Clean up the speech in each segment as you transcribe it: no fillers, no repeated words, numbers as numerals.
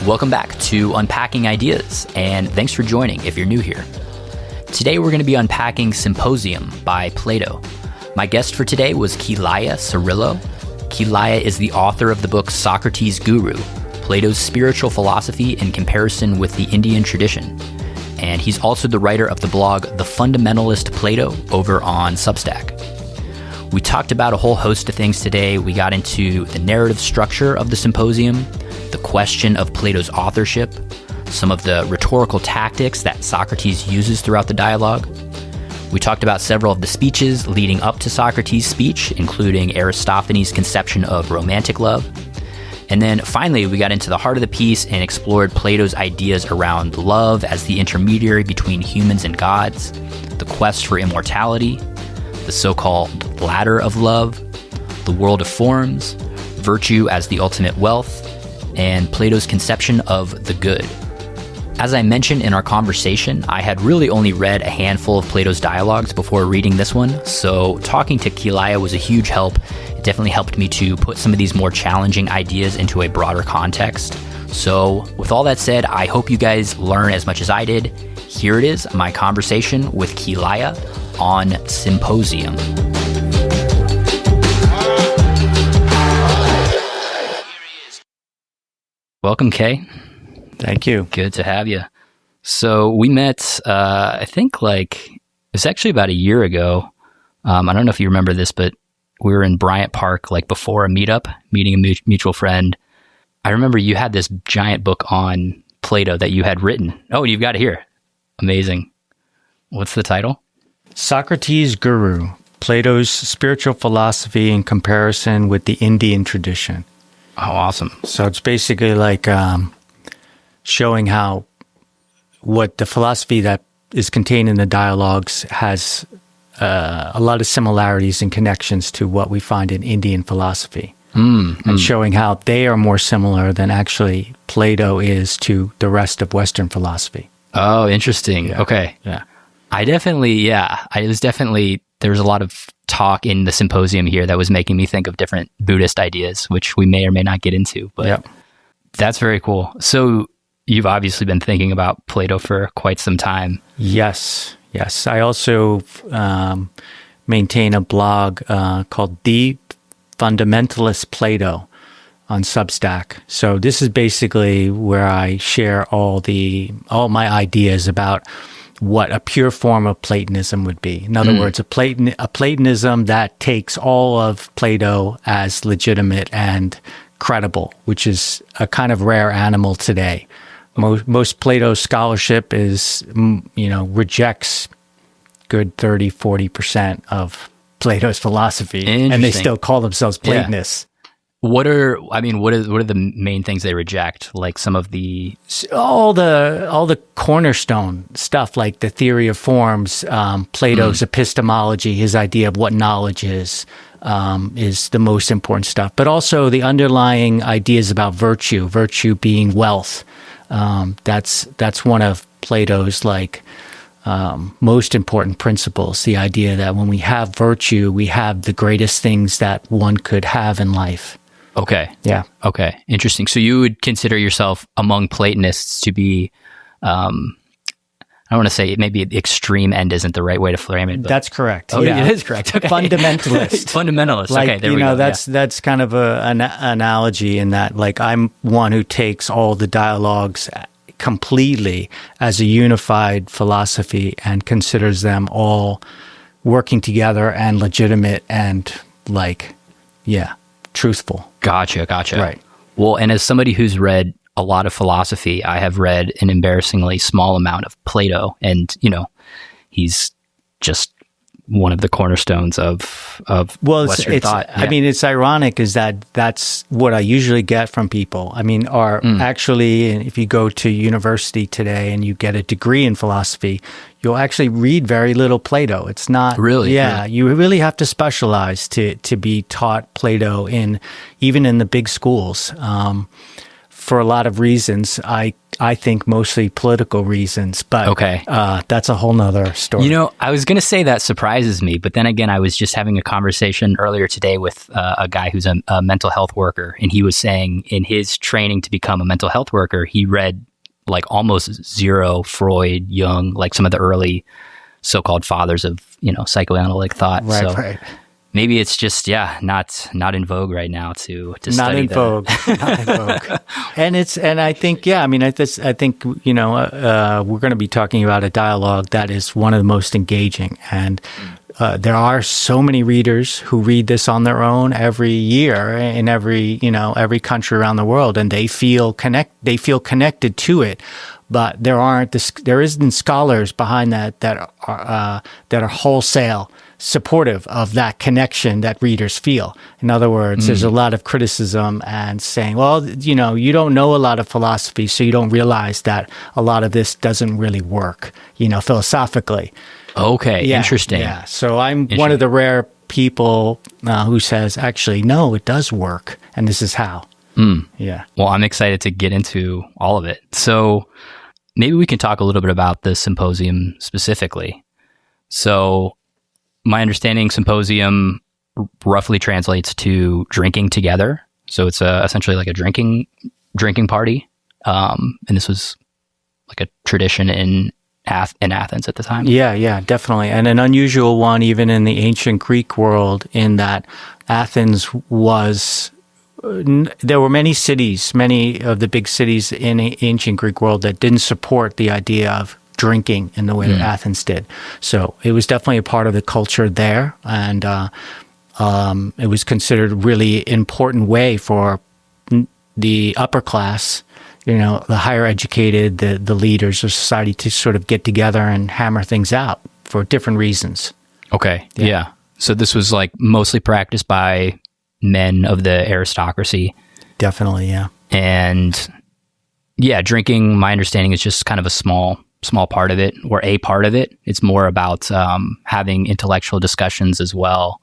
Welcome back to Unpacking Ideas, and thanks for joining if you're new here. Today we're going to be unpacking Symposium by Plato. My guest for today was Kilaya Ciriello. Kilaya is the author of the book Socrates' Guru, Plato's spiritual philosophy in comparison with the Indian tradition. And he's also the writer of the blog The Fundamentalist Plato over on Substack. We talked about a whole host of things today. We got into the narrative structure of the symposium, the question of Plato's authorship, some of the rhetorical tactics that Socrates uses throughout the dialogue. We talked about several of the speeches leading up to Socrates' speech, including Aristophanes' conception of romantic love. And then finally, we got into the heart of the piece and explored Plato's ideas around love as the intermediary between humans and gods, the quest for immortality, the so-called ladder of love, the world of forms, virtue as the ultimate wealth, and Plato's conception of the good. As I mentioned in our conversation, I had really only read a handful of Plato's dialogues before reading this one, so talking to Kilaya was a huge help. It definitely helped me to put some of these more challenging ideas into a broader context. So with all that said, I hope you guys learn as much as I did. Here it is, my conversation with Kilaya on Symposium. Welcome, Kay. Thank you. Good to have you. So we met, I think it's actually about a year ago. I don't know if you remember this, but we were in Bryant Park, before a meeting a mutual friend. I remember you had this giant book on Plato that you had written. Oh, and you've got it here. Amazing. What's the title? Socrates' Guru, Plato's spiritual philosophy in comparison with the Indian tradition. Oh, awesome. So it's basically showing how what the philosophy that is contained in the dialogues has a lot of similarities and connections to what we find in Indian philosophy. And showing how they are more similar than actually Plato is to the rest of Western philosophy. Oh, interesting. Yeah. Okay. Yeah. There was a lot of talk in the symposium here that was making me think of different Buddhist ideas, which we may or may not get into, but That's very cool. So you've obviously been thinking about Plato for quite some time. Yes. I also maintain a blog called The Fundamentalist Plato on Substack. So this is basically where I share all my ideas about what a pure form of Platonism would be. In other words, a Platonism that takes all of Plato as legitimate and credible, which is a kind of rare animal today. Most Plato scholarship rejects good 30-40% of Plato's philosophy, and they still call themselves Platonists. Yeah. What are the main things they reject? Like some of the all the cornerstone stuff, like the theory of forms, Plato's epistemology, his idea of what knowledge is the most important stuff. But also the underlying ideas about virtue being wealth. That's one of Plato's most important principles. The idea that when we have virtue, we have the greatest things that one could have in life. Okay. Yeah. Okay. Interesting. So you would consider yourself among Platonists to be, I don't want to say maybe the extreme end isn't the right way to frame it. But that's correct. Oh, yeah. It is correct. Okay. Fundamentalist. Fundamentalist. Okay. There we go. That's kind of an analogy in that, I'm one who takes all the dialogues completely as a unified philosophy and considers them all working together and legitimate and truthful. Gotcha. Right. Well, and as somebody who's read a lot of philosophy, I have read an embarrassingly small amount of Plato, and he's just one of the cornerstones of Western thought. Yeah. I mean, it's ironic is that's what I usually get from people. I mean, actually, if you go to university today and you get a degree in philosophy, you'll actually read very little Plato. It's not really. Yeah, you really have to specialize to be taught Plato even in the big schools. for a lot of reasons. I think mostly political reasons, but okay. That's a whole nother story. You know, I was going to say that surprises me, but then again, I was just having a conversation earlier today with a guy who's a mental health worker, and he was saying in his training to become a mental health worker, he read like almost zero Freud, Jung, like some of the early so-called fathers of, psychoanalytic thought. Right. Maybe it's just, not in vogue right now to not study in that. vogue, not in vogue. And I think, I think, we're going to be talking about a dialogue that is one of the most engaging. And there are so many readers who read this on their own every year in every country around the world, and they feel connected to it. But there isn't scholars behind that are wholesale supportive of that connection that readers feel. In other words, there's a lot of criticism and saying, well, you don't know a lot of philosophy, so you don't realize that a lot of this doesn't really work, philosophically. Okay, interesting. Yeah, so I'm one of the rare people who says, actually, no, it does work, and this is how. Yeah. Well, I'm excited to get into all of it. So maybe we can talk a little bit about the symposium specifically. So my understanding, symposium roughly translates to drinking together. So it's essentially like a drinking party. And this was like a tradition in Athens at the time. Yeah, definitely. And an unusual one even in the ancient Greek world, in that Athens was... There were many of the big cities in the ancient Greek world that didn't support the idea of drinking in the way that Athens did. So it was definitely a part of the culture there, and it was considered a really important way for the upper class, the higher educated, the leaders of society to sort of get together and hammer things out for different reasons. Okay, yeah. So this was like mostly practiced by men of the aristocracy. Definitely, yeah. And drinking, my understanding, is just kind of a small part of it, or a part of it. It's more about having intellectual discussions as well,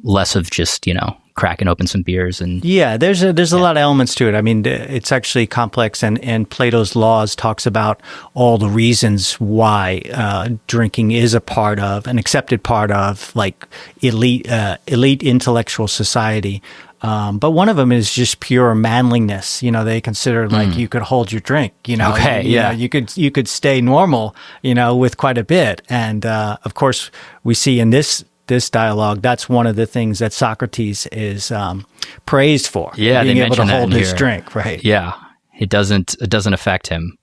less of just cracking open some beers. And there's a lot of elements to it. I mean, it's actually complex, and Plato's Laws talks about all the reasons why drinking is an accepted part of like elite intellectual society. But one of them is just pure manliness. They consider like you could hold your drink, you could stay normal, with quite a bit. And, of course, we see in this dialogue, that's one of the things that Socrates is praised for. Yeah, being able to hold his here. drink, right? Yeah, it doesn't affect him.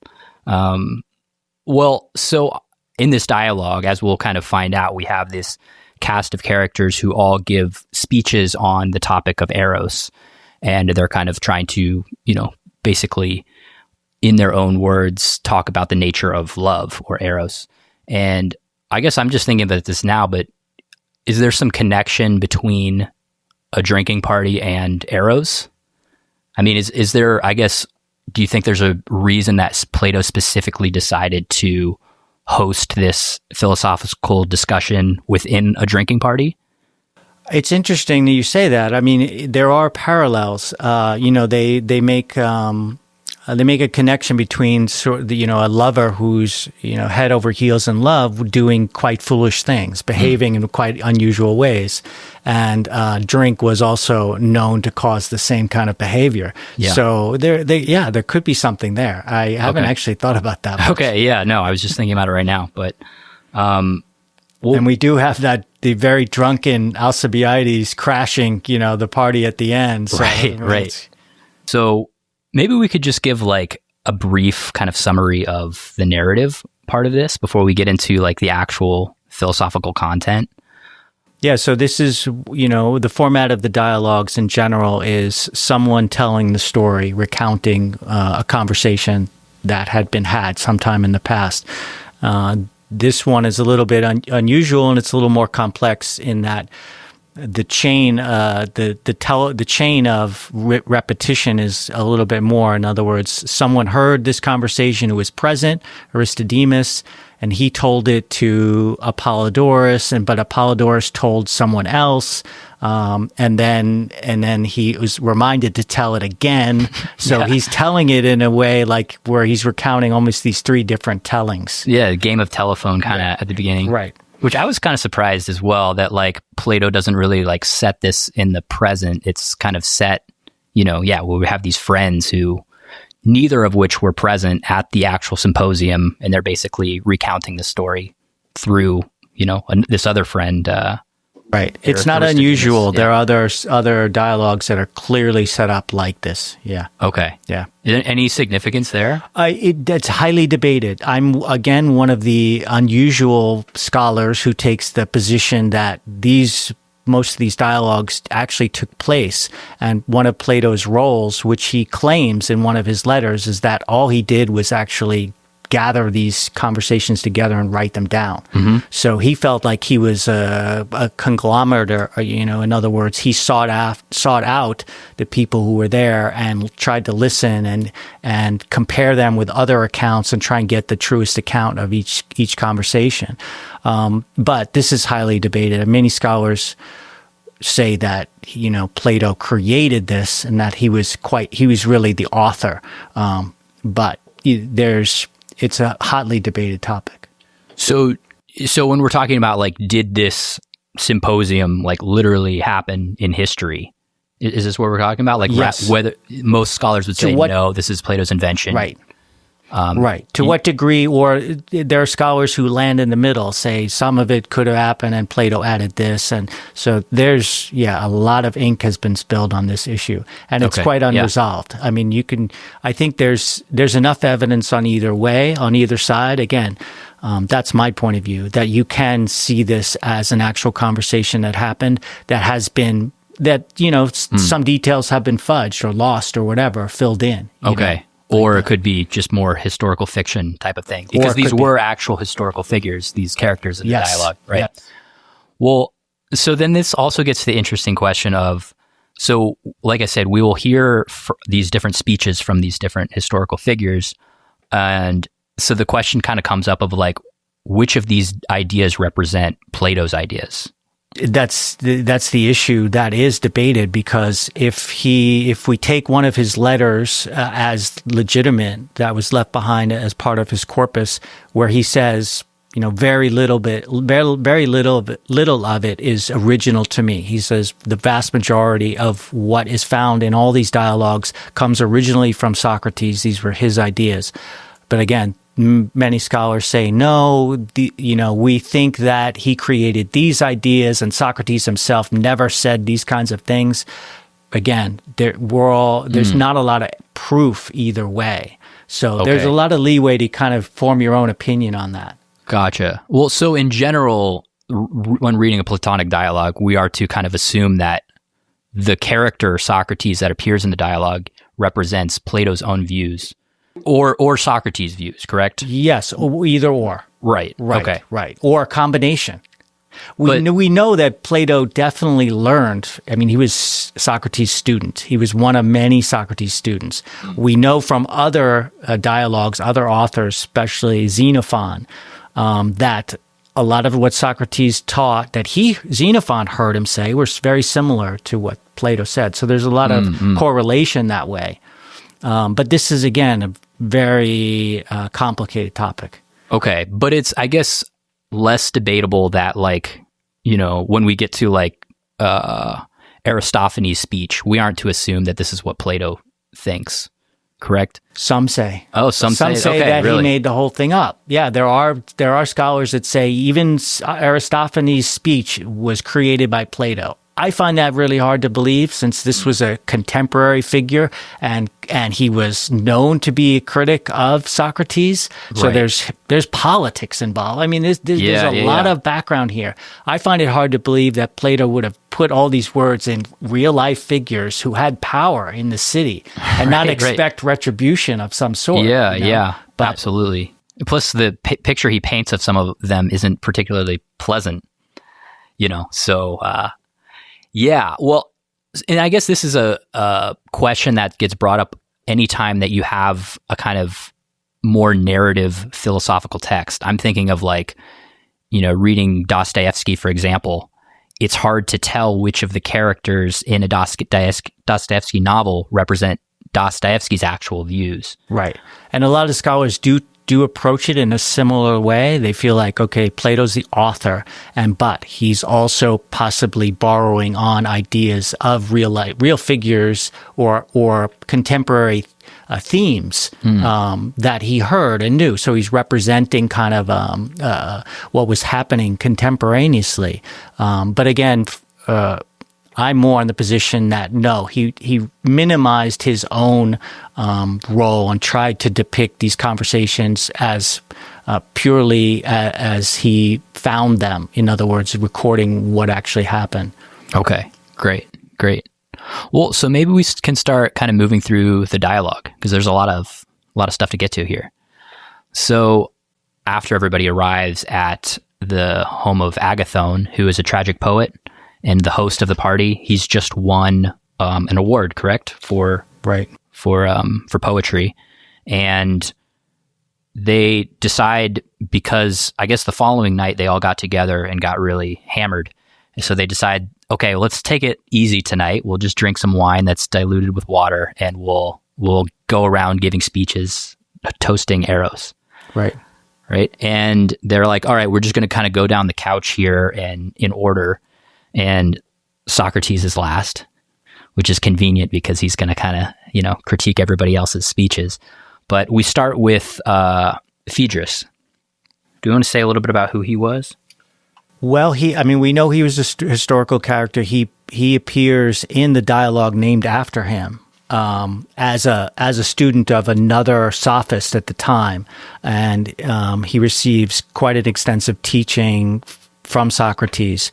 Well, so in this dialogue, as we'll kind of find out, we have this cast of characters who all give speeches on the topic of Eros, and they're kind of trying to, basically, in their own words, talk about the nature of love, or Eros. And I guess I'm just thinking about this now, but is there some connection between a drinking party and Eros? I mean, is there, I guess, do you think there's a reason that Plato specifically decided to host this philosophical discussion within a drinking party? It's interesting that you say that. I mean, there are parallels. They make a connection between a lover who's head over heels in love, doing quite foolish things, behaving in quite unusual ways, and drink was also known to cause the same kind of behavior. Yeah. So there could be something there. I haven't actually thought about that much. Okay, yeah, no, I was just thinking about it right now, but. And we do have the very drunken Alcibiades crashing, the party at the end. So, right. So maybe we could just give like a brief kind of summary of the narrative part of this before we get into like the actual philosophical content. Yeah, so this is, the format of the dialogues in general is someone telling the story, recounting a conversation that had been had sometime in the past. This one is a little bit unusual, and it's a little more complex in that the chain of repetition is a little bit more. In other words, someone heard this conversation who was present, Aristodemus, and he told it to Apollodorus, but Apollodorus told someone else, and then he was reminded to tell it again. So he's telling it in a way like where he's recounting almost these three different tellings. Yeah, game of telephone kind of at the beginning, right? Which I was kind of surprised as well that like Plato doesn't really like set this in the present. It's kind of set, we have these friends who neither of which were present at the actual symposium, and they're basically recounting the story through, this other friend. Right. It's not unusual. Yeah. There are other dialogues that are clearly set up like this. Yeah. Okay. Yeah. Any significance there? It's highly debated. I'm, again, one of the unusual scholars who takes the position that most of these dialogues actually took place. And one of Plato's roles, which he claims in one of his letters, is that all he did was actually gather these conversations together and write them down. Mm-hmm. So he felt like he was a conglomerate, or, in other words, he sought out the people who were there and tried to listen and compare them with other accounts and try and get the truest account of each conversation. But this is highly debated. Many scholars say that, Plato created this and that he was really the author. But it's a hotly debated topic. So when we're talking about like, did this symposium like literally happen in history? Is this what we're talking about? Like, yes. Whether most scholars would say, no, this is Plato's invention. Right. Right. To what degree, or there are scholars who land in the middle, say some of it could have happened and Plato added this. And so there's, a lot of ink has been spilled on this issue, and it's quite unresolved. Yeah. I mean, I think there's enough evidence on either side. Again, that's my point of view, that you can see this as an actual conversation that happened, that has been, some details have been fudged or lost or whatever, filled in. Okay. Or it could be just more historical fiction type of thing. Because these were actual historical figures, these characters in the dialogue, right? Yes. Well, so then this also gets to the interesting question of, so like I said, we will hear these different speeches from these different historical figures. And so the question kind of comes up of like, which of these ideas represent Plato's ideas? That's the issue that is debated, because if we take one of his letters as legitimate, that was left behind as part of his corpus, where he says, very little of it is original to me. He says the vast majority of what is found in all these dialogues comes originally from Socrates. These were his ideas. But again, many scholars say, no, we think that he created these ideas and Socrates himself never said these kinds of things. Again, there's not a lot of proof either way. So there's a lot of leeway to kind of form your own opinion on that. Gotcha. Well, so in general, when reading a Platonic dialogue, we are to kind of assume that the character Socrates that appears in the dialogue represents Plato's own views. Or Socrates' views, correct? Yes, either or. Right. Okay. Right. Or a combination. We know that Plato definitely learned. I mean, he was Socrates' student. He was one of many Socrates' students. We know from other dialogues, other authors, especially Xenophon, that a lot of what Socrates taught, that Xenophon heard him say, was very similar to what Plato said. So there's a lot of correlation that way. But this is, again, a very complicated topic. Okay. But it's, I guess, less debatable that, like, when we get to, like, Aristophanes' speech, we aren't to assume that this is what Plato thinks, correct? Some say. Oh, some say that really? He made the whole thing up. Yeah, there are scholars that say even Aristophanes' speech was created by Plato. I find that really hard to believe, since this was a contemporary figure and he was known to be a critic of Socrates. So there's politics involved. I mean, there's a lot of background here. I find it hard to believe that Plato would have put all these words in real life figures who had power in the city and not expect retribution of some sort. Yeah, but, absolutely. Plus, the picture he paints of some of them isn't particularly pleasant, so... Yeah, well, and I guess this is a question that gets brought up anytime that you have a kind of more narrative philosophical text. I'm thinking of reading Dostoevsky, for example. It's hard to tell which of the characters in a Dostoevsky novel represent Dostoevsky's actual views. Right. And a lot of scholars do approach it in a similar way. They feel like, okay, Plato's the author, but he's also possibly borrowing on ideas of real figures or contemporary themes that he heard and knew. So he's representing kind of what was happening contemporaneously. But again, I'm more in the position that no, he minimized his own role and tried to depict these conversations as purely as he found them. In other words, recording what actually happened. Okay, great. Well, so maybe we can start kind of moving through the dialogue, because there's a lot of stuff to get to here. So after everybody arrives at the home of Agathon, who is a tragic poet and the host of the party, he's just won an award, correct? For poetry. And they decide, because I guess the following night they all got together and got really hammered. And so they decide, okay, well, let's take it easy tonight. We'll just drink some wine that's diluted with water, and we'll go around giving speeches, toasting Eros. Right. And they're like, all right, we're just going to kind of go down the couch here and in order. And Socrates is last, which is convenient because he's going to kind of, critique everybody else's speeches. But we start with Phaedrus. Do you want to say a little bit about who he was? Well, we know he was a historical character. He appears in the dialogue named after him as a student of another sophist at the time, and he receives quite an extensive teaching from Socrates.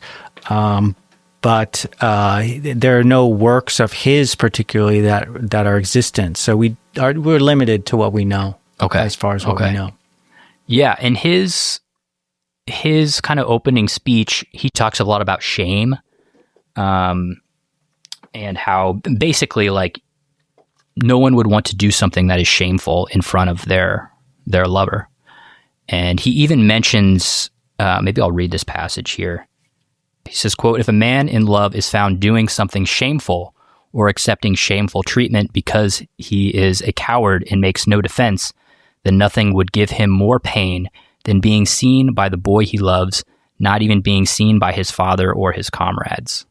But there are no works of his particularly that are existent. So we're limited to what we know. Okay, as far as what we know. Yeah, and his kind of opening speech, he talks a lot about shame, and how basically no one would want to do something that is shameful in front of their lover. And he even mentions, maybe I'll read this passage here. He says, quote, "If a man in love is found doing something shameful or accepting shameful treatment because he is a coward and makes no defense, then nothing would give him more pain than being seen by the boy he loves, not even being seen by his father or his comrades."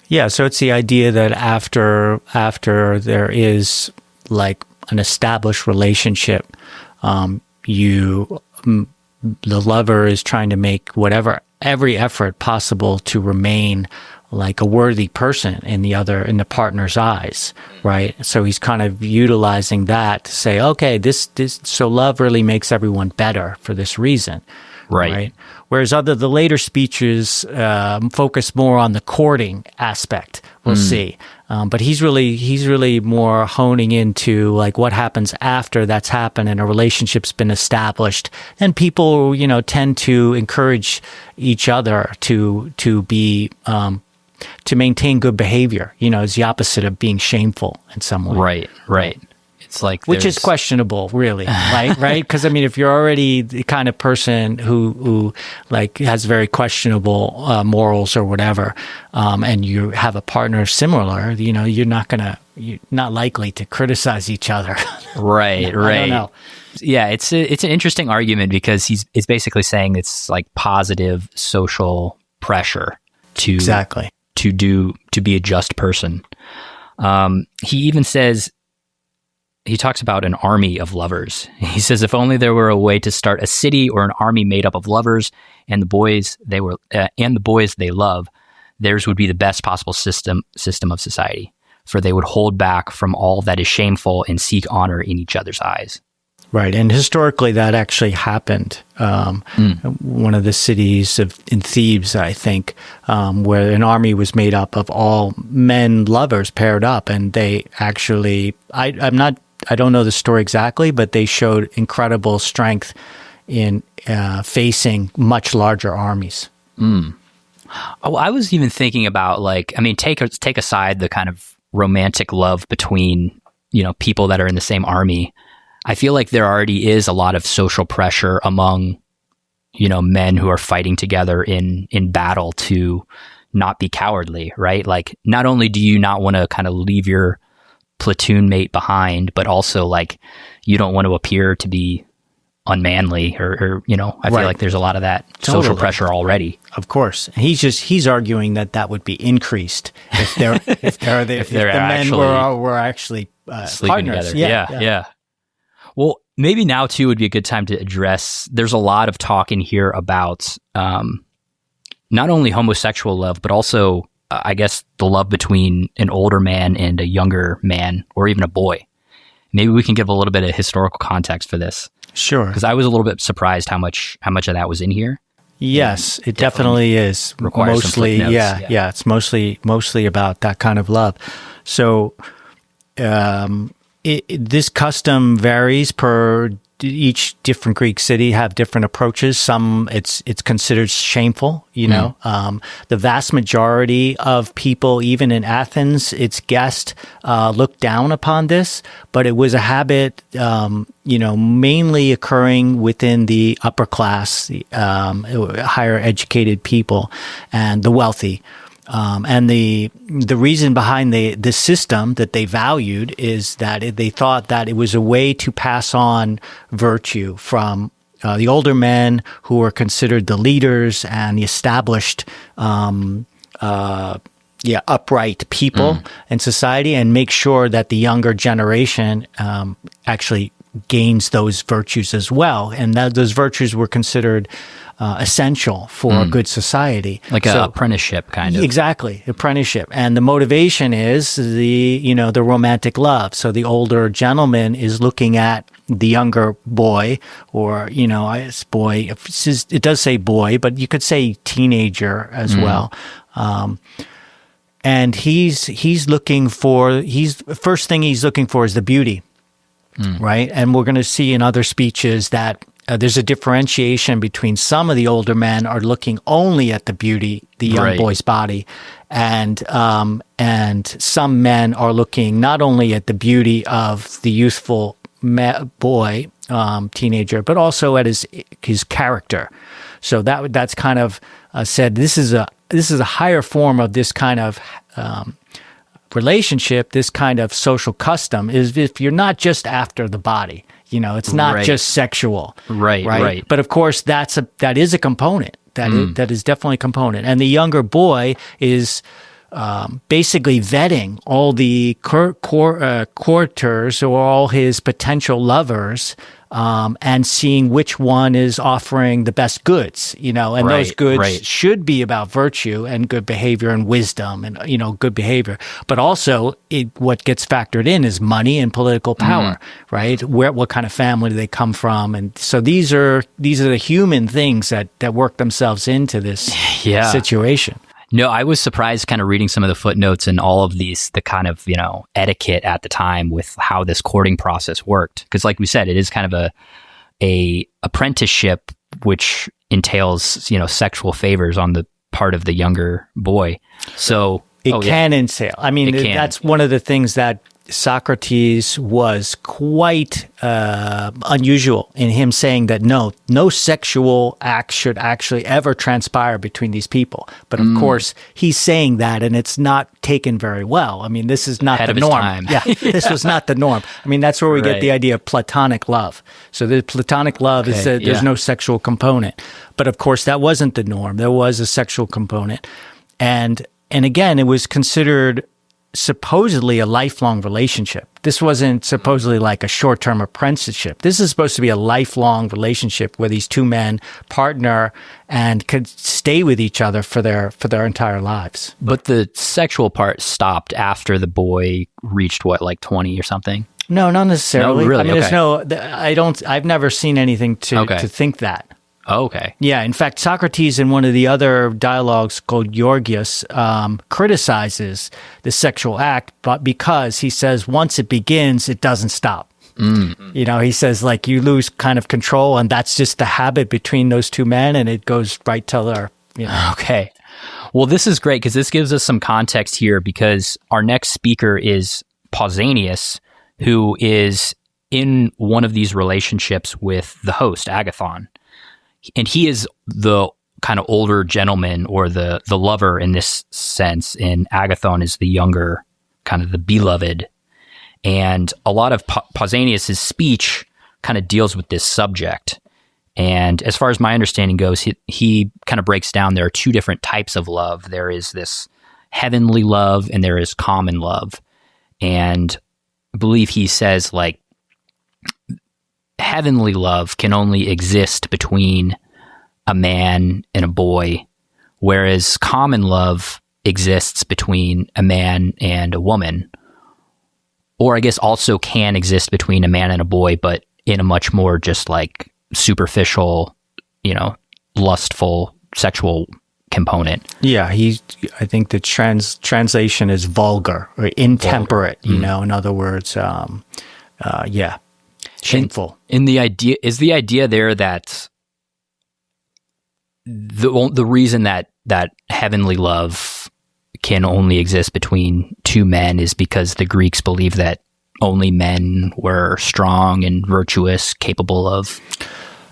Yeah, so it's the idea that after there is an established relationship, the lover is trying to make every effort possible to remain like a worthy person in the partner's eyes, right? So he's kind of utilizing that to say, okay, so love really makes everyone better for this reason, right? Whereas the later speeches focus more on the courting aspect. We'll see, but he's really more honing into what happens after that's happened and a relationship's been established, and people tend to encourage each other to be to maintain good behavior. Is the opposite of being shameful in some way. Right. It's which is questionable, really, right? Because if you're already the kind of person who has very questionable morals or whatever, and you have a partner similar, you're not likely to criticize each other. Right. I don't know. Yeah, it's an interesting argument because it's basically saying it's positive social pressure to be a just person. He even says. He talks about an army of lovers. He says, if only there were a way to start a city or an army made up of lovers and the boys they love, theirs would be the best possible system of society, for they would hold back from all that is shameful and seek honor in each other's eyes. Right, and historically that actually happened. One of the cities in Thebes, I think, where an army was made up of all men lovers paired up, and they actually, I don't know the story exactly, but they showed incredible strength in facing much larger armies. Oh, I was even thinking about take aside the kind of romantic love between, people that are in the same army. I feel like there already is a lot of social pressure among, men who are fighting together in battle to not be cowardly, right? Like, not only do you not want to kind of leave your platoon mate behind, but also you don't want to appear to be unmanly or I feel like there's a lot of that social pressure already. Of course. He's arguing that would be increased if the men were actually sleeping partners. Together. Yeah. Well, maybe now too would be a good time to address, there's a lot of talk in here about not only homosexual love, but also I guess the love between an older man and a younger man, or even a boy. Maybe we can give a little bit of historical context for this. Sure. Because I was a little bit surprised how much of that was in here. Yes, it definitely is. Requires mostly, some footnotes. Yeah. It's mostly about that kind of love. So, this custom varies per each different Greek city have different approaches. Some it's considered shameful, The vast majority of people, even in Athens, its guests looked down upon this, but it was a habit, mainly occurring within the upper class, higher educated people, and the wealthy. And the reason behind the system that they valued is that they thought that it was a way to pass on virtue from the older men who were considered the leaders and the established, upright people in society, and make sure that the younger generation actually gains those virtues as well. And those virtues were considered essential for a good society. Like an apprenticeship kind of. Exactly, apprenticeship. And the motivation is the romantic love. So the older gentleman is looking at the younger boy, or, it's boy. It does say boy, but you could say teenager as well. And he's looking for, first thing he's looking for is the beauty, right? And we're going to see in other speeches that there's a differentiation between some of the older men are looking only at the beauty, the young boy's body, and some men are looking not only at the beauty of the youthful boy, teenager, but also at his character. So that's kind of said. This is a higher form of this kind of relationship. This kind of social custom is if you're not just after the body. It's not just sexual. Right. But of course, that is a component. That is definitely a component. And the younger boy is basically vetting all the courters or all his potential lovers, and seeing which one is offering the best goods, and those goods should be about virtue and good behavior and wisdom and, good behavior. But also what gets factored in is money and political power, right? What kind of family do they come from? And so these are the human things that work themselves into this situation. No, I was surprised kind of reading some of the footnotes and all of the kind of, etiquette at the time with how this courting process worked. Because like we said, it is kind of a apprenticeship, which entails, sexual favors on the part of the younger boy. So it can entail. I mean, that's one of the things that Socrates was quite unusual in him saying that no sexual act should actually ever transpire between these people. But of course, he's saying that, and it's not taken very well. I mean, this is not the norm. This was not the norm. I mean, that's where we get the idea of Platonic love. So the Platonic love is that there's no sexual component. But of course, that wasn't the norm. There was a sexual component. And again, it was considered supposedly a lifelong relationship. This wasn't supposedly like a short-term apprenticeship. This is supposed to be a lifelong relationship where these two men partner and could stay with each other for their entire lives. But the sexual part stopped after the boy reached like 20 or something? No, not necessarily. No, really? I mean, I've never seen anything to think that. Oh, okay. Yeah. In fact, Socrates in one of the other dialogues called Gorgias criticizes the sexual act, but because he says once it begins, it doesn't stop. He says you lose kind of control, and that's just the habit between those two men, and it goes right till their. Okay. Well, this is great because this gives us some context here, because our next speaker is Pausanias, who is in one of these relationships with the host, Agathon. And he is the kind of older gentleman, or the lover in this sense, and Agathon is the younger, kind of the beloved. And a lot of Pausanias' speech kind of deals with this subject. And as far as my understanding goes, he kind of breaks down there are two different types of love. There is this heavenly love and there is common love. And I believe he says, like, heavenly love can only exist between a man and a boy, whereas common love exists between a man and a woman. Or I guess also can exist between a man and a boy, but in a much more just like superficial, lustful, sexual component. Yeah, I think the translation is vulgar or intemperate, in other words, shameful. And the idea there that the reason that heavenly love can only exist between two men is because the Greeks believed that only men were strong and virtuous, capable of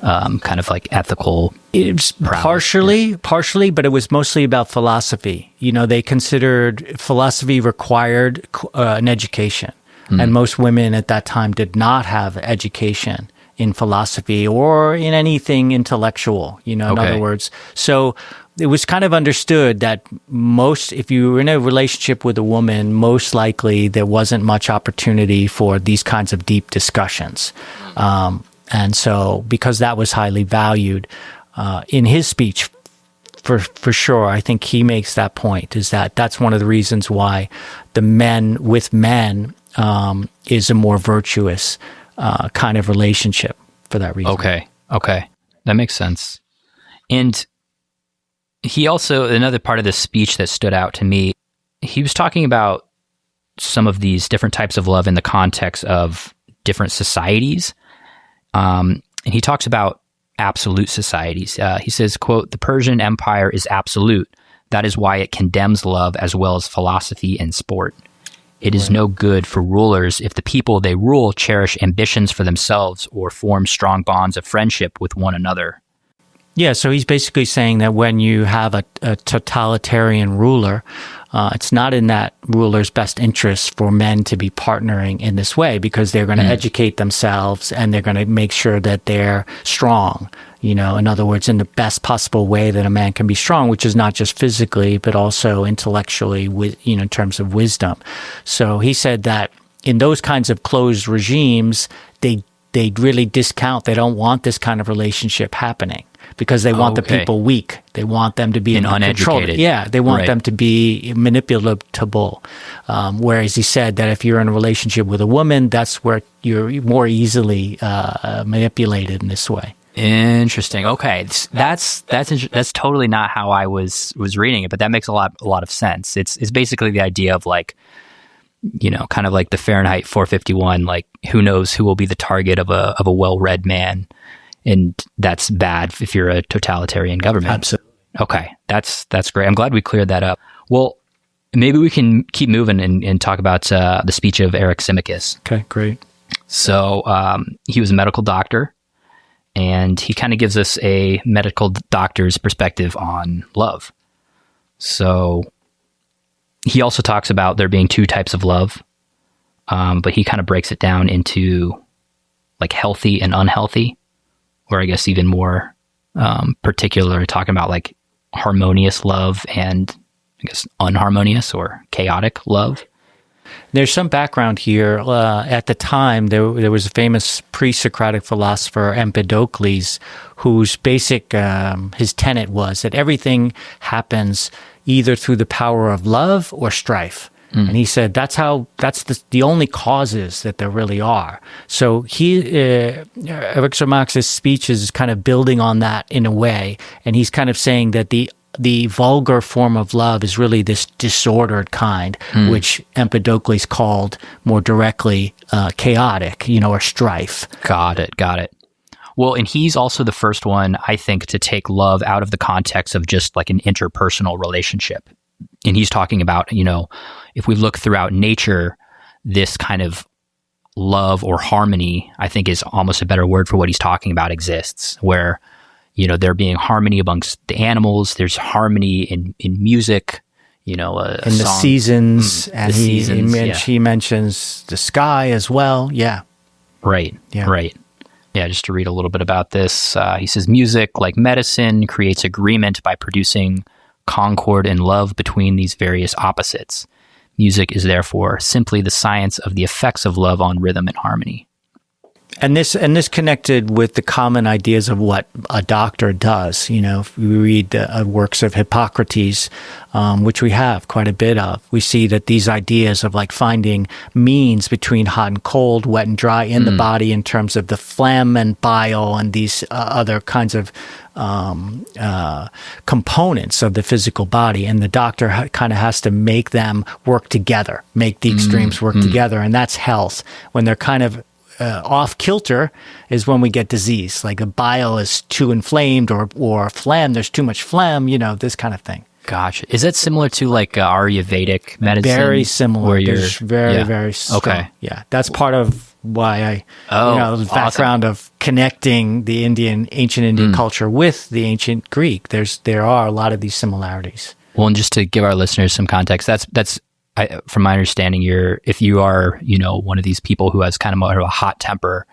kind of like ethical. It's partially, but it was mostly about philosophy. They considered philosophy required an education, and most women at that time did not have education in philosophy or in anything intellectual. In other words, so it was kind of understood that if you were in a relationship with a woman, most likely there wasn't much opportunity for these kinds of deep discussions. And so because that was highly valued, in his speech, for sure, I think he makes that point, is that's one of the reasons why the men with men is a more virtuous kind of relationship for that reason. Okay. That makes sense. And he also, another part of this speech that stood out to me, he was talking about some of these different types of love in the context of different societies. And he talks about absolute societies. He says, quote, "The Persian Empire is absolute. That is why it condemns love as well as philosophy and sport. It is no good for rulers if the people they rule cherish ambitions for themselves or form strong bonds of friendship with one another." Yeah, so he's basically saying that when you have a totalitarian ruler, it's not in that ruler's best interest for men to be partnering in this way, because they're going to educate themselves and they're going to make sure that they're strong. In other words, in the best possible way that a man can be strong, which is not just physically, but also intellectually, in terms of wisdom. So he said that in those kinds of closed regimes, they really discount. They don't want this kind of relationship happening, because they want the people weak. They want them to be uneducated. Yeah, they want them to be manipulatable. Whereas he said that if you're in a relationship with a woman, that's where you're more easily manipulated in this way. Interesting. Okay, that's totally not how I was reading it, but that makes a lot of sense. It's basically the idea of like, kind of like the Fahrenheit 451. Like, who knows who will be the target of a well-read man. And that's bad if you're a totalitarian government. Absolutely. Okay, that's great. I'm glad we cleared that up. Well, maybe we can keep moving and talk about the speech of Eryximachus. Okay, great. So he was a medical doctor, and he kind of gives us a medical doctor's perspective on love. So he also talks about there being two types of love, but he kind of breaks it down into like healthy and unhealthy. Or I guess even more particular, talking about like harmonious love and I guess unharmonious or chaotic love. There's some background here. At the time, there was a famous pre-Socratic philosopher, Empedocles, whose basic, his tenet was that everything happens either through the power of love or strife. And he said that's the only causes that there really are. So Eryximachus' speech is kind of building on that in a way, and he's kind of saying that the vulgar form of love is really this disordered kind, which Empedocles called more directly chaotic, or strife. Got it. Well, and he's also the first one, I think, to take love out of the context of just like an interpersonal relationship. And he's talking about, if we look throughout nature, this kind of love or harmony, I think is almost a better word for what he's talking about, exists, where, there being harmony amongst the animals, there's harmony in music, in the seasons, and he mentions the sky as well. Yeah. Right. Yeah. Right. Yeah. Just to read a little bit about this, he says, music, like medicine, creates agreement by producing concord and love between these various opposites. Music is therefore simply the science of the effects of love on rhythm and harmony. And this connected with the common ideas of what a doctor does. If we read the works of Hippocrates, which we have quite a bit of, we see that these ideas of like finding means between hot and cold, wet and dry in the body in terms of the phlegm and bile and these other kinds of components of the physical body, and the doctor kind of has to make them work together, make the extremes work together, and that's health. When they're kind of off kilter is when we get disease, like a bile is too inflamed, or phlegm, there's too much phlegm, this kind of thing. Gotcha. Is that similar to like Ayurvedic medicine? Very similar. Where there's very strong. Okay. Yeah, that's part of why the background of connecting the ancient Indian culture with the ancient Greek. There are a lot of these similarities. Well, and just to give our listeners some context, that's from my understanding, if you are, one of these people who has kind of more of a hot temper,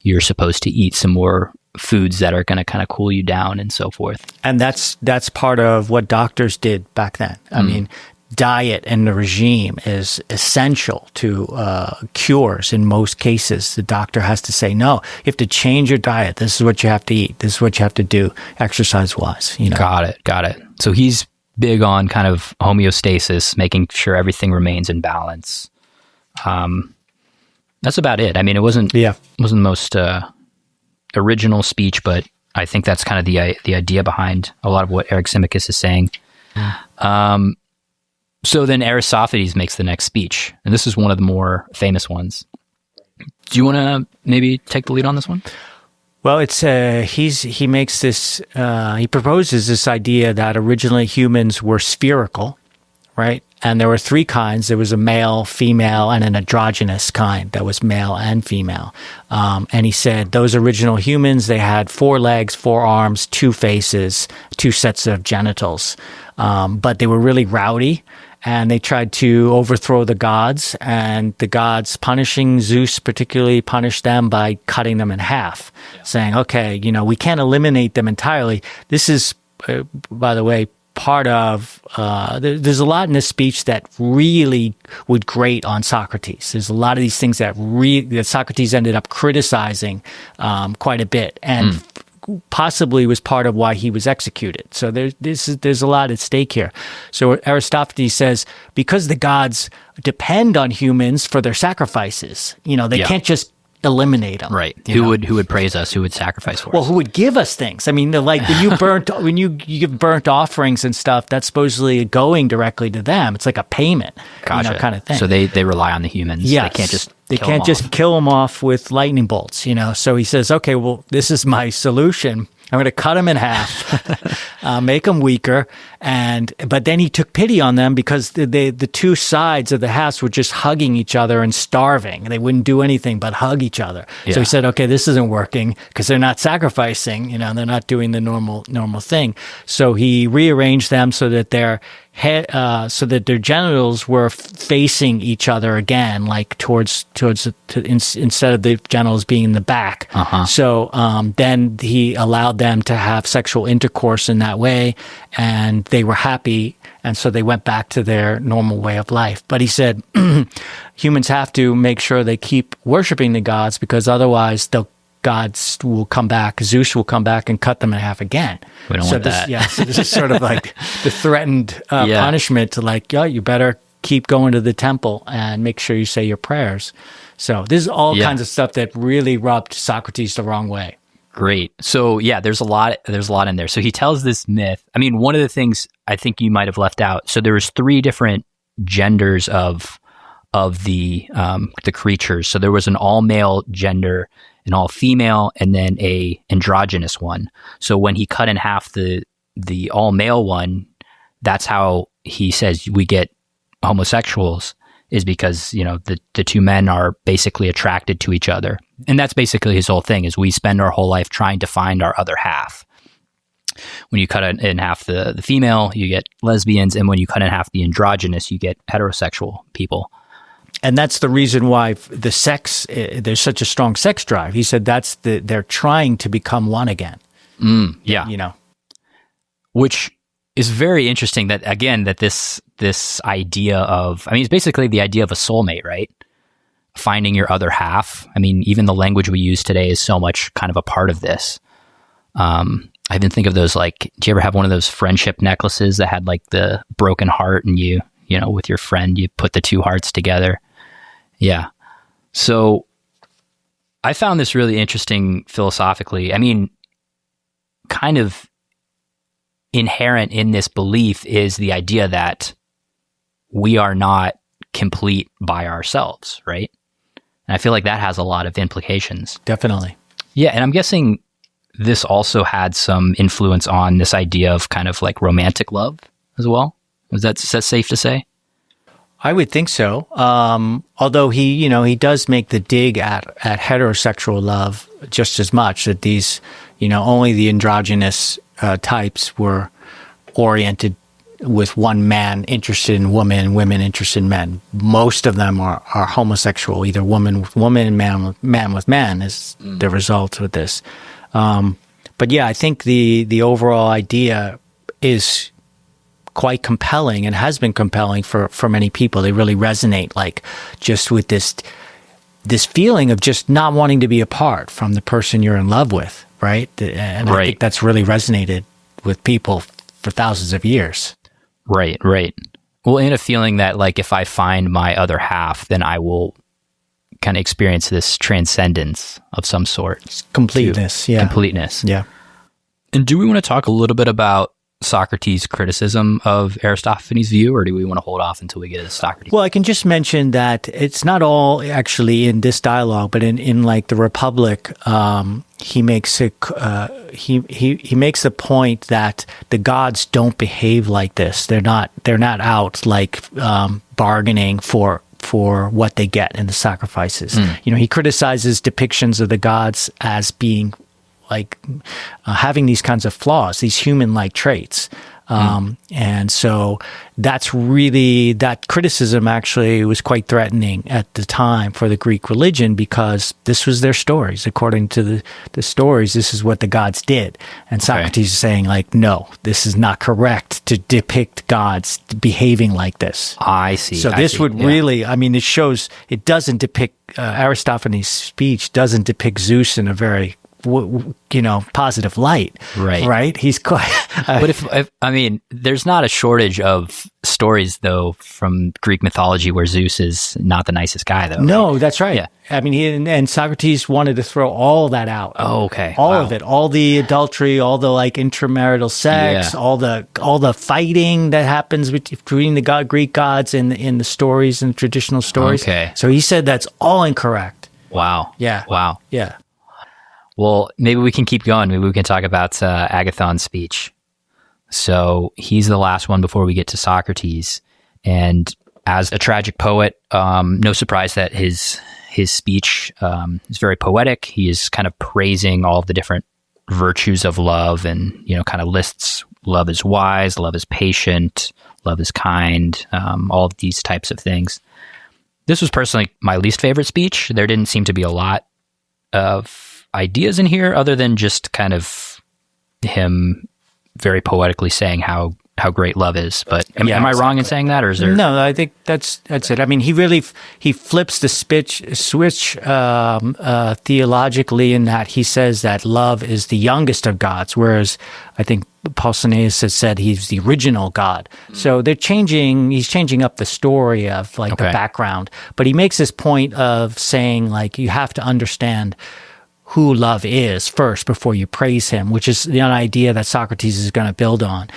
you're supposed to eat some more foods that are going to kind of cool you down and so forth. And that's part of what doctors did back then. I mean, diet and the regime is essential to cures in most cases. The doctor has to say, no, you have to change your diet. This is what you have to eat. This is what you have to do exercise-wise. Got it. So he's big on kind of homeostasis, making sure everything remains in balance. That's about it. I mean, it wasn't the most original speech, but I think that's kind of the idea behind a lot of what Eryximachus is saying. So then Aristophanes makes the next speech, and this is one of the more famous ones. Do you want to maybe take the lead on this one? Well, it's he makes this he proposes this idea that originally humans were spherical, right? And there were three kinds. There was a male, female, and an androgynous kind that was male and female. And he said those original humans, they had 4 legs, 4 arms, 2 faces, 2 sets of genitals. But they were really rowdy, and they tried to overthrow the gods, and the gods, punishing Zeus particularly, punished them by cutting them in half, saying, okay, we can't eliminate them entirely. This is, by the way, part of, there's a lot in this speech that really would grate on Socrates. There's a lot of these things that Socrates ended up criticizing quite a bit, and possibly was part of why he was executed. So there's a lot at stake here. So Aristophanes says, because the gods depend on humans for their sacrifices, they can't just eliminate them. Right. Who would praise us? Who would sacrifice for us? Well, who would give us things? I mean, like when you give burnt offerings and stuff, that's supposedly going directly to them. It's like a payment, gotcha. Kind of thing. So they rely on the humans. Yes. They can't just kill them off with lightning bolts, So he says, okay, well, this is my solution. I'm going to cut them in half, make them weaker, but then he took pity on them because the two sides of the house were just hugging each other and starving. They wouldn't do anything but hug each other. Yeah. So he said, okay, this isn't working because they're not sacrificing. They're not doing the normal thing. So he rearranged them so that their their genitals were facing each other again, like towards instead of the genitals being in the back. So then he allowed them to have sexual intercourse in that way, and they were happy, and so they went back to their normal way of life. But he said humans have to make sure they keep worshiping the gods, because otherwise the gods will come back, Zeus will come back and cut them in half again. We don't want that. Yeah, so this is sort of like the threatened punishment to you better keep going to the temple and make sure you say your prayers. So this is all kinds of stuff that really rubbed Socrates the wrong way. Great. So there's a lot in there. So he tells this myth. I mean, one of the things I think you might have left out. So there was 3 different genders of the creatures. So there was an all male gender, an all female, and then a androgynous one. So when he cut in half the all male one, that's how he says we get homosexuals, is because, you know, the two men are basically attracted to each other. And that's basically his whole thing, is we spend our whole life trying to find our other half. When you cut in half the female, you get lesbians, and when you cut in half the androgynous, you get heterosexual people. And that's the reason why the sex, there's such a strong sex drive. He said they're trying to become one again. Yeah. You know, which is very interesting that this idea of, I mean, it's basically the idea of a soulmate, right? Finding your other half. I mean, even the language we use today is so much kind of a part of this. I even think of those, like, do you ever have one of those friendship necklaces that had like the broken heart, and you know, with your friend, you put the two hearts together? Yeah. So I found this really interesting philosophically. I mean, kind of inherent in this belief is the idea that we are not complete by ourselves, right? And I feel like that has a lot of implications. Definitely. Yeah, and I'm guessing this also had some influence on this idea of kind of like romantic love as well. Is that safe to say? I would think so. Although he does make the dig at heterosexual love just as much, that these, only the androgynous types were oriented with one man interested in woman, women interested in men. Most of them are homosexual, either woman with woman, man with man is the result of this. But yeah, I think the overall idea is quite compelling and has been compelling for many people. They really resonate, like, just with this feeling of just not wanting to be apart from the person you're in love with, right? And I think that's really resonated with people for thousands of years. Right. Well, in a feeling that, like, if I find my other half, then I will kind of experience this transcendence of some sort. Completeness, yeah. Completeness. Yeah. And do we want to talk a little bit about Socrates' criticism of Aristophanes' view, or do we want to hold off until we get to Socrates? Well, I can just mention that it's not all actually in this dialogue, but in like the Republic, he makes he makes the point that the gods don't behave like this. They're not out like bargaining for what they get in the sacrifices. He criticizes depictions of the gods as being like having these kinds of flaws, these human-like traits. And so that criticism actually was quite threatening at the time for the Greek religion, because this was their stories. According to the stories, this is what the gods did. And Socrates is saying, like, no, this is not correct to depict gods behaving like this. I see. So this would really, I mean, it doesn't depict, Aristophanes' speech doesn't depict Zeus in a very positive light, right? He's quite. But if I mean, there's not a shortage of stories though from Greek mythology where Zeus is not the nicest guy, though. No, right? That's right. Yeah. I mean, and Socrates wanted to throw all that out. Oh, okay. All of it, all the adultery, all the like intramarital sex, all the fighting that happens between the Greek gods in the stories and traditional stories. Okay. So he said that's all incorrect. Wow. Yeah. Wow. Yeah. Well, maybe we can keep going. Maybe we can talk about Agathon's speech. So he's the last one before we get to Socrates. And as a tragic poet, no surprise that his speech is very poetic. He is kind of praising all of the different virtues of love, and kind of lists love is wise, love is patient, love is kind, all of these types of things. This was personally my least favorite speech. There didn't seem to be a lot of ideas in here other than just kind of him very poetically saying how great love is. But am I wrong in saying that, or is there? No, I think that's it. I mean, he flips the switch theologically, in that he says that love is the youngest of gods, whereas I think Pausanias has said he's the original god. So he's changing up the story of like the background, but he makes this point of saying, like, you have to understand who love is first before you praise him, which is the idea that Socrates is going to build on.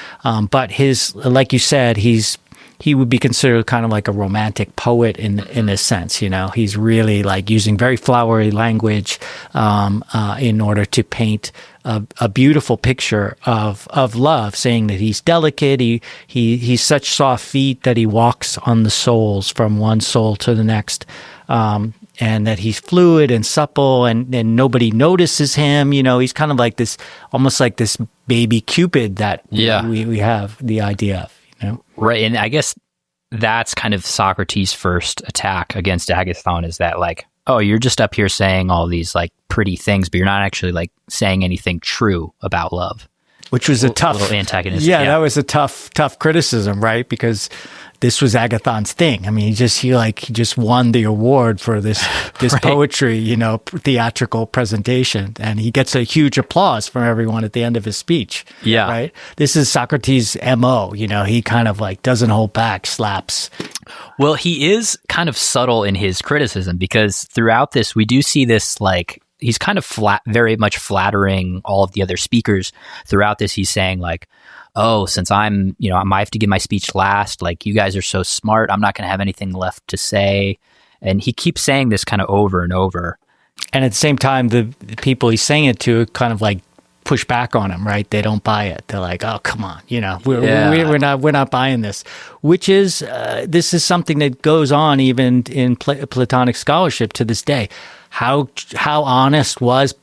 But like you said, he's he would be considered kind of like a romantic poet in a sense. He's really like using very flowery language in order to paint a beautiful picture of love, saying that he's delicate, he's such soft feet that he walks on the soles from one soul to the next, and that he's fluid and supple, and nobody notices him. He's kind of like this, almost like this baby Cupid that we have the idea of. Right, and I guess that's kind of Socrates' first attack against Agathon, is that like, oh, you're just up here saying all these like pretty things, but you're not actually like saying anything true about love. Which was a tough antagonism. Yeah, that was a tough criticism, right? Because this was Agathon's thing. I mean, he just won the award for this right. poetry, theatrical presentation, and he gets a huge applause from everyone at the end of his speech. Yeah, right. This is Socrates' MO. He kind of like doesn't hold back, slaps. Well, he is kind of subtle in his criticism, because throughout this we do see this like, he's kind of very much flattering all of the other speakers. Throughout this, he's saying like, oh, since I might have to give my speech last, like you guys are so smart, I'm not going to have anything left to say. And he keeps saying this kind of over and over. And at the same time, the people he's saying it to kind of like push back on him, right? They don't buy it. They're like, oh, come on, we're not buying this. Which is, this is something that goes on even in Platonic scholarship to this day. How honest was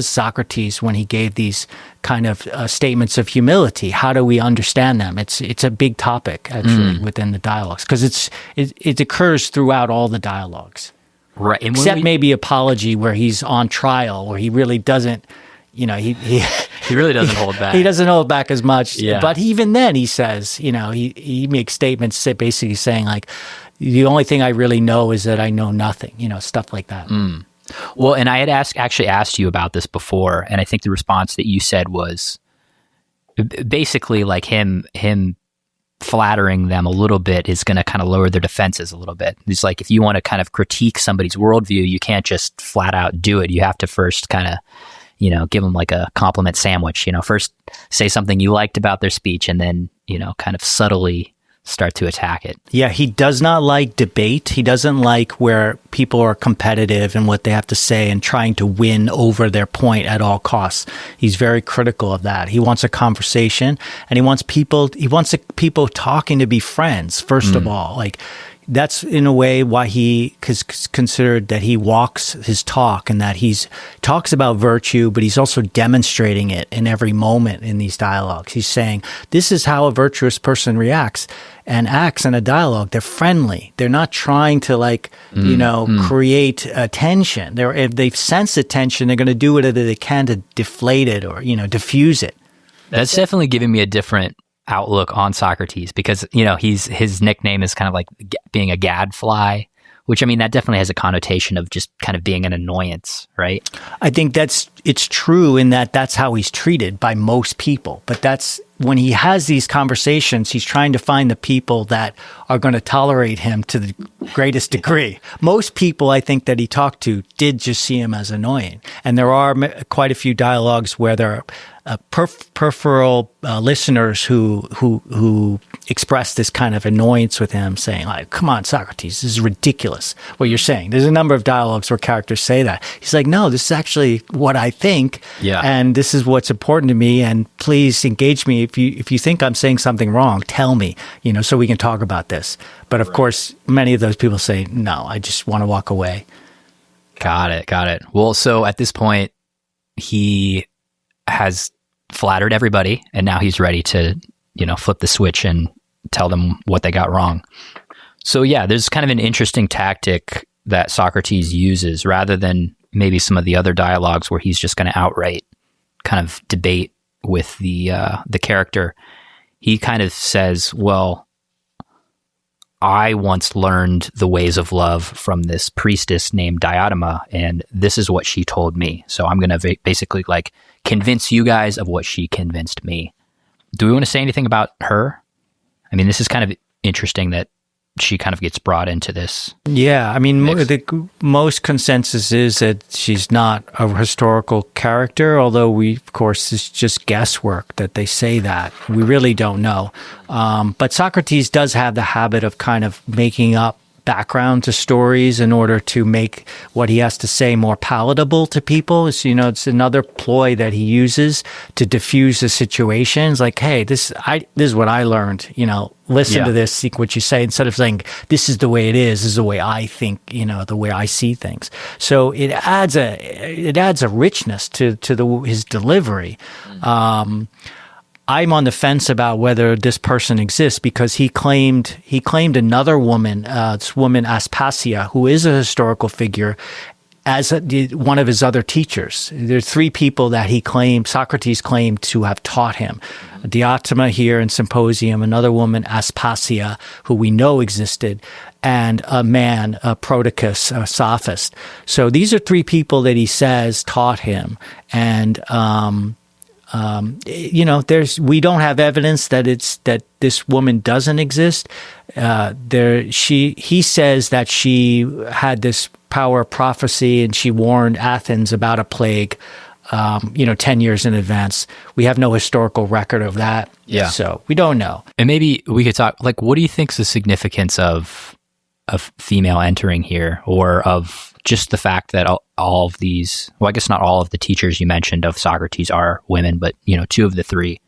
Socrates when he gave these kind of statements of humility? How do we understand them? It's a big topic actually within the dialogues, because it occurs throughout all the dialogues, right? And except maybe Apology, where he's on trial, where he really doesn't. He really doesn't hold back. He doesn't hold back as much. Yeah. But even then, he says, he makes statements basically saying like, the only thing I really know is that I know nothing. Stuff like that. Well, and I had actually asked you about this before, and I think the response that you said was basically like him flattering them a little bit is going to kind of lower their defenses a little bit. It's like, if you want to kind of critique somebody's worldview, you can't just flat out do it. You have to first kind of, give them like a compliment sandwich. First say something you liked about their speech, and then, kind of subtly start to attack it. Yeah, he does not like debate. He doesn't like where people are competitive in what they have to say and trying to win over their point at all costs. He's very critical of that. He wants a conversation, and he wants people talking to be friends, first of all. Like, that's in a way why he is considered that he walks his talk, and that he's talks about virtue, but he's also demonstrating it in every moment in these dialogues. He's saying, this is how a virtuous person reacts and acts in a dialogue. They're friendly. They're not trying to create tension. If they sense a tension, they're going to do whatever they can to deflate it or, diffuse it. That's definitely giving me a different outlook on Socrates, because his nickname is kind of like being a gadfly, which, I mean, that definitely has a connotation of just kind of being an annoyance, right? I think it's true in that's how he's treated by most people, but that's when he has these conversations, he's trying to find the people that are going to tolerate him to the greatest degree. Most people, I think, that he talked to did just see him as annoying, and there are quite a few dialogues where there are peripheral listeners who express this kind of annoyance with him, saying like, come on, Socrates, this is ridiculous what you're saying. There's a number of dialogues where characters say that. He's like, no, this is actually what I think, and this is what's important to me, and please engage me. If you think I'm saying something wrong, tell me, so we can talk about this. But of course, many of those people say, no, I just want to walk away. Got it. Well, so at this point, he has flattered everybody, and now he's ready to, flip the switch and tell them what they got wrong. So yeah, there's kind of an interesting tactic that Socrates uses, rather than maybe some of the other dialogues where he's just going to outright kind of debate with the character. He kind of says, well, I once learned the ways of love from this priestess named Diotima, and this is what she told me. So I'm going to basically like convince you guys of what she convinced me. Do we want to say anything about her? I mean, this is kind of interesting that she kind of gets brought into this. Yeah, I mean, mix. the most consensus is that she's not a historical character, although of course, it's just guesswork that they say that. We really don't know. But Socrates does have the habit of kind of making up background to stories in order to make what he has to say more palatable to people. It's, it's another ploy that he uses to diffuse the situation. It's like, hey, this is what I learned, listen to this, see what you say, instead of saying, this is the way it is, this is the way I think, the way I see things. So it adds a richness to his delivery. I'm on the fence about whether this person exists because he claimed another woman, this woman Aspasia, who is a historical figure, as one of his other teachers. There are three people that Socrates claimed to have taught him. Diotima here in Symposium, another woman, Aspasia, who we know existed, and a man, Prodicus, a sophist. So these are three people that he says taught him. And, we don't have evidence that this woman doesn't exist. He says that she had this power of prophecy and she warned Athens about a plague, 10 years in advance. We have no historical record of that. Yeah. So we don't know. And maybe we could talk, what do you think is the significance of female entering here, or of just the fact that all of these, well, I guess not all of the teachers you mentioned of Socrates are women, but, two of the three.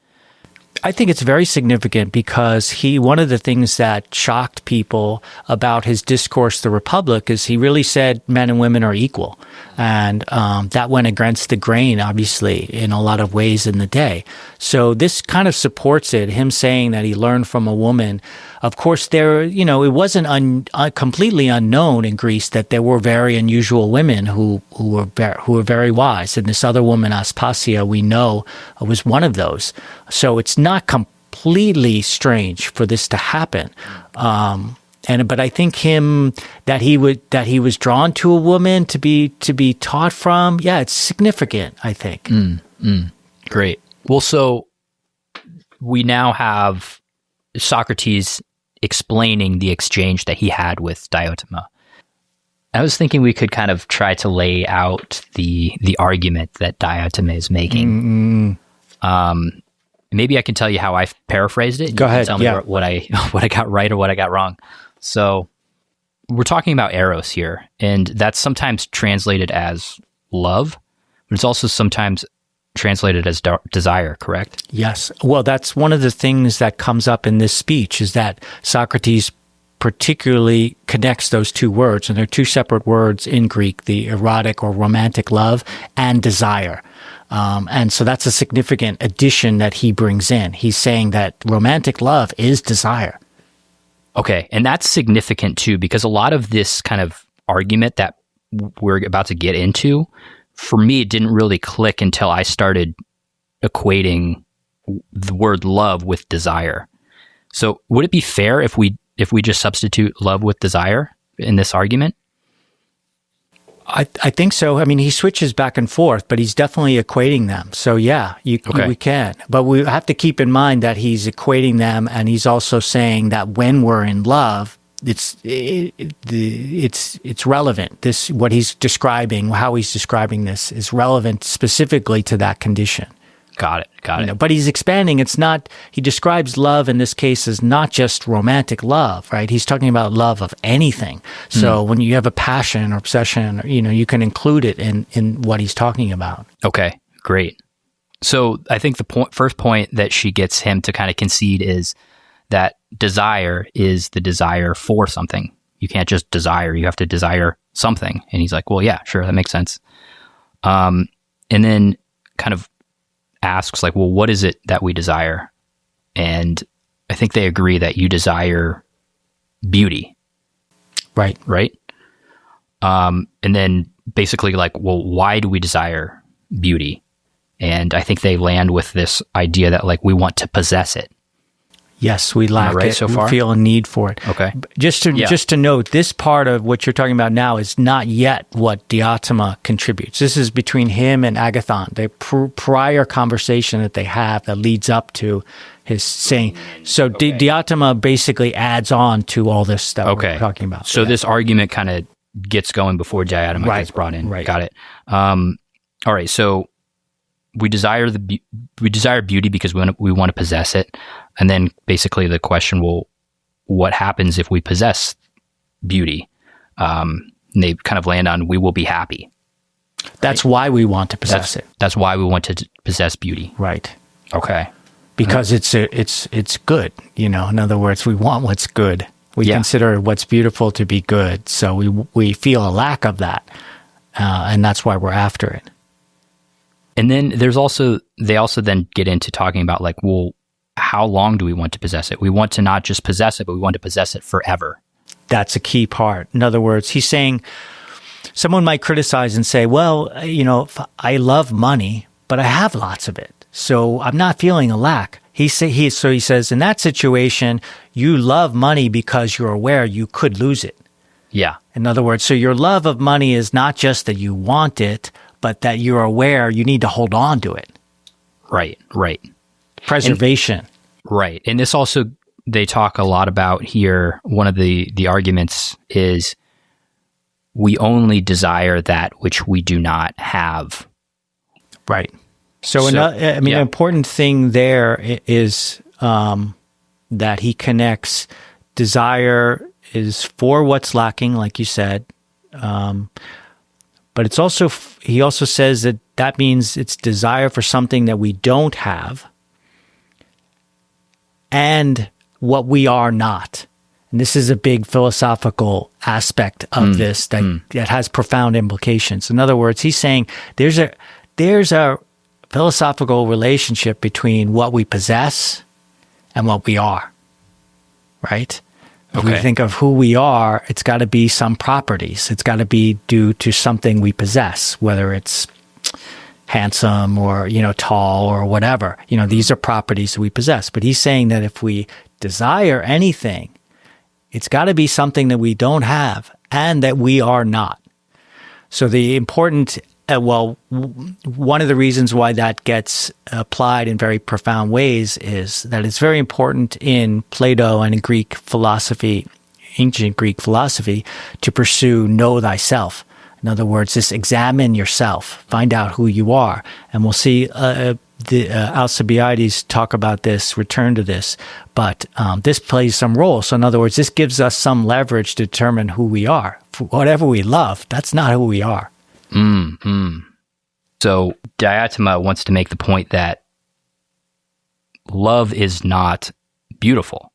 I think it's very significant because one of the things that shocked people about his discourse, The Republic, is he really said men and women are equal. And that went against the grain, obviously, in a lot of ways in the day. So this kind of supports it, him saying that he learned from a woman. Of course, it wasn't completely unknown in Greece that there were very unusual women who were very wise. And this other woman, Aspasia, we know was one of those. So it's not completely strange for this to happen. But I think that he was drawn to a woman to be taught from. Yeah, it's significant, I think. Great. Well, so we now have Socrates explaining the exchange that he had with Diotima. I was thinking we could kind of try to lay out the argument that Diotima is making. Maybe I can tell you how I paraphrased it. Go ahead. Tell me what I got right or what I got wrong. So we're talking about Eros here, and that's sometimes translated as love, but it's also sometimes translated as desire, correct? Yes. Well, that's one of the things that comes up in this speech, is that Socrates particularly connects those two words, and they're two separate words in Greek, the erotic or romantic love and desire. And so that's a significant addition that he brings in. He's saying that romantic love is desire. Okay, and that's significant too, because a lot of this kind of argument that we're about to get into, for me, it didn't really click until I started equating the word love with desire. So would it be fair if we just substitute love with desire in this argument? I think so. I mean, he switches back and forth, but he's definitely equating them. So yeah, we can. But we have to keep in mind that he's equating them, and he's also saying that when we're in love, it's relevant. This, what he's describing, how he's describing this, is relevant specifically to that condition. Got it. But he's expanding. It's not, he describes love in this case as not just romantic love, right? He's talking about love of anything. So when you have a passion or obsession, you can include it in what he's talking about. Okay, great. So I think the first point that she gets him to kind of concede is that desire is the desire for something. You can't just desire, you have to desire something. And he's like, well, yeah, sure, that makes sense. And then kind of asks, like, well, what is it that we desire? And I think they agree that you desire beauty. Right. And then basically, like, well, why do we desire beauty? And I think they land with this idea that, like, we want to possess it. Yes, we lack right it. so We far? feel a need for it. Okay. Just to note, this part of what you're talking about now is not yet what Diotima contributes. This is between him and Agathon, the prior conversation that they have that leads up to his saying. So Diotima basically adds on to all this stuff we're talking about. So this argument kind of gets going before Diotima gets brought in. Right. Got it. All right. So we desire beauty because we want to possess it, and then basically the question will, what happens if we possess beauty? And they kind of land on we will be happy. That's why we want to possess it. That's why we want to possess beauty. Right. Okay. Because it's good. In other words, we want what's good. We consider what's beautiful to be good. So we feel a lack of that, and that's why we're after it. And then they also then get into talking about like, well, how long do we want to possess it? We want to not just possess it, but we want to possess it forever. That's a key part. In other words, he's saying someone might criticize and say, well, I love money, but I have lots of it. So I'm not feeling a lack. He says, in that situation, you love money because you're aware you could lose it. Yeah. In other words, so your love of money is not just that you want it, but that you're aware you need to hold on to it. Right. Preservation. Right. And this also, they talk a lot about here. One of the arguments is we only desire that which we do not have. Right. So an important thing there is that he connects desire is for what's lacking, like you said. But it's also, he also says that means it's desire for something that we don't have and what we are not. And this is a big philosophical aspect of this that has profound implications. In other words, he's saying there's a philosophical relationship between what we possess and what we are, right? If we think of who we are, it's got to be some properties. It's got to be due to something we possess, whether it's handsome or, tall or whatever. These are properties that we possess. But he's saying that if we desire anything, it's got to be something that we don't have and that we are not. So the important, one of the reasons why that gets applied in very profound ways is that it's very important in Plato and in Greek philosophy, ancient Greek philosophy, to pursue know thyself. In other words, just examine yourself, find out who you are. And we'll see the Alcibiades talk about this, return to this, but this plays some role. So in other words, this gives us some leverage to determine who we are. Whatever we love, that's not who we are. So Diotima wants to make the point that love is not beautiful,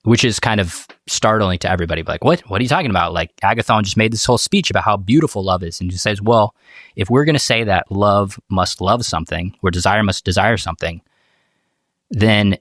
which is kind of startling to everybody. Like, what are you talking about? Like, Agathon just made this whole speech about how beautiful love is, and he says, well, if we're going to say that love must love something, or desire must desire something, then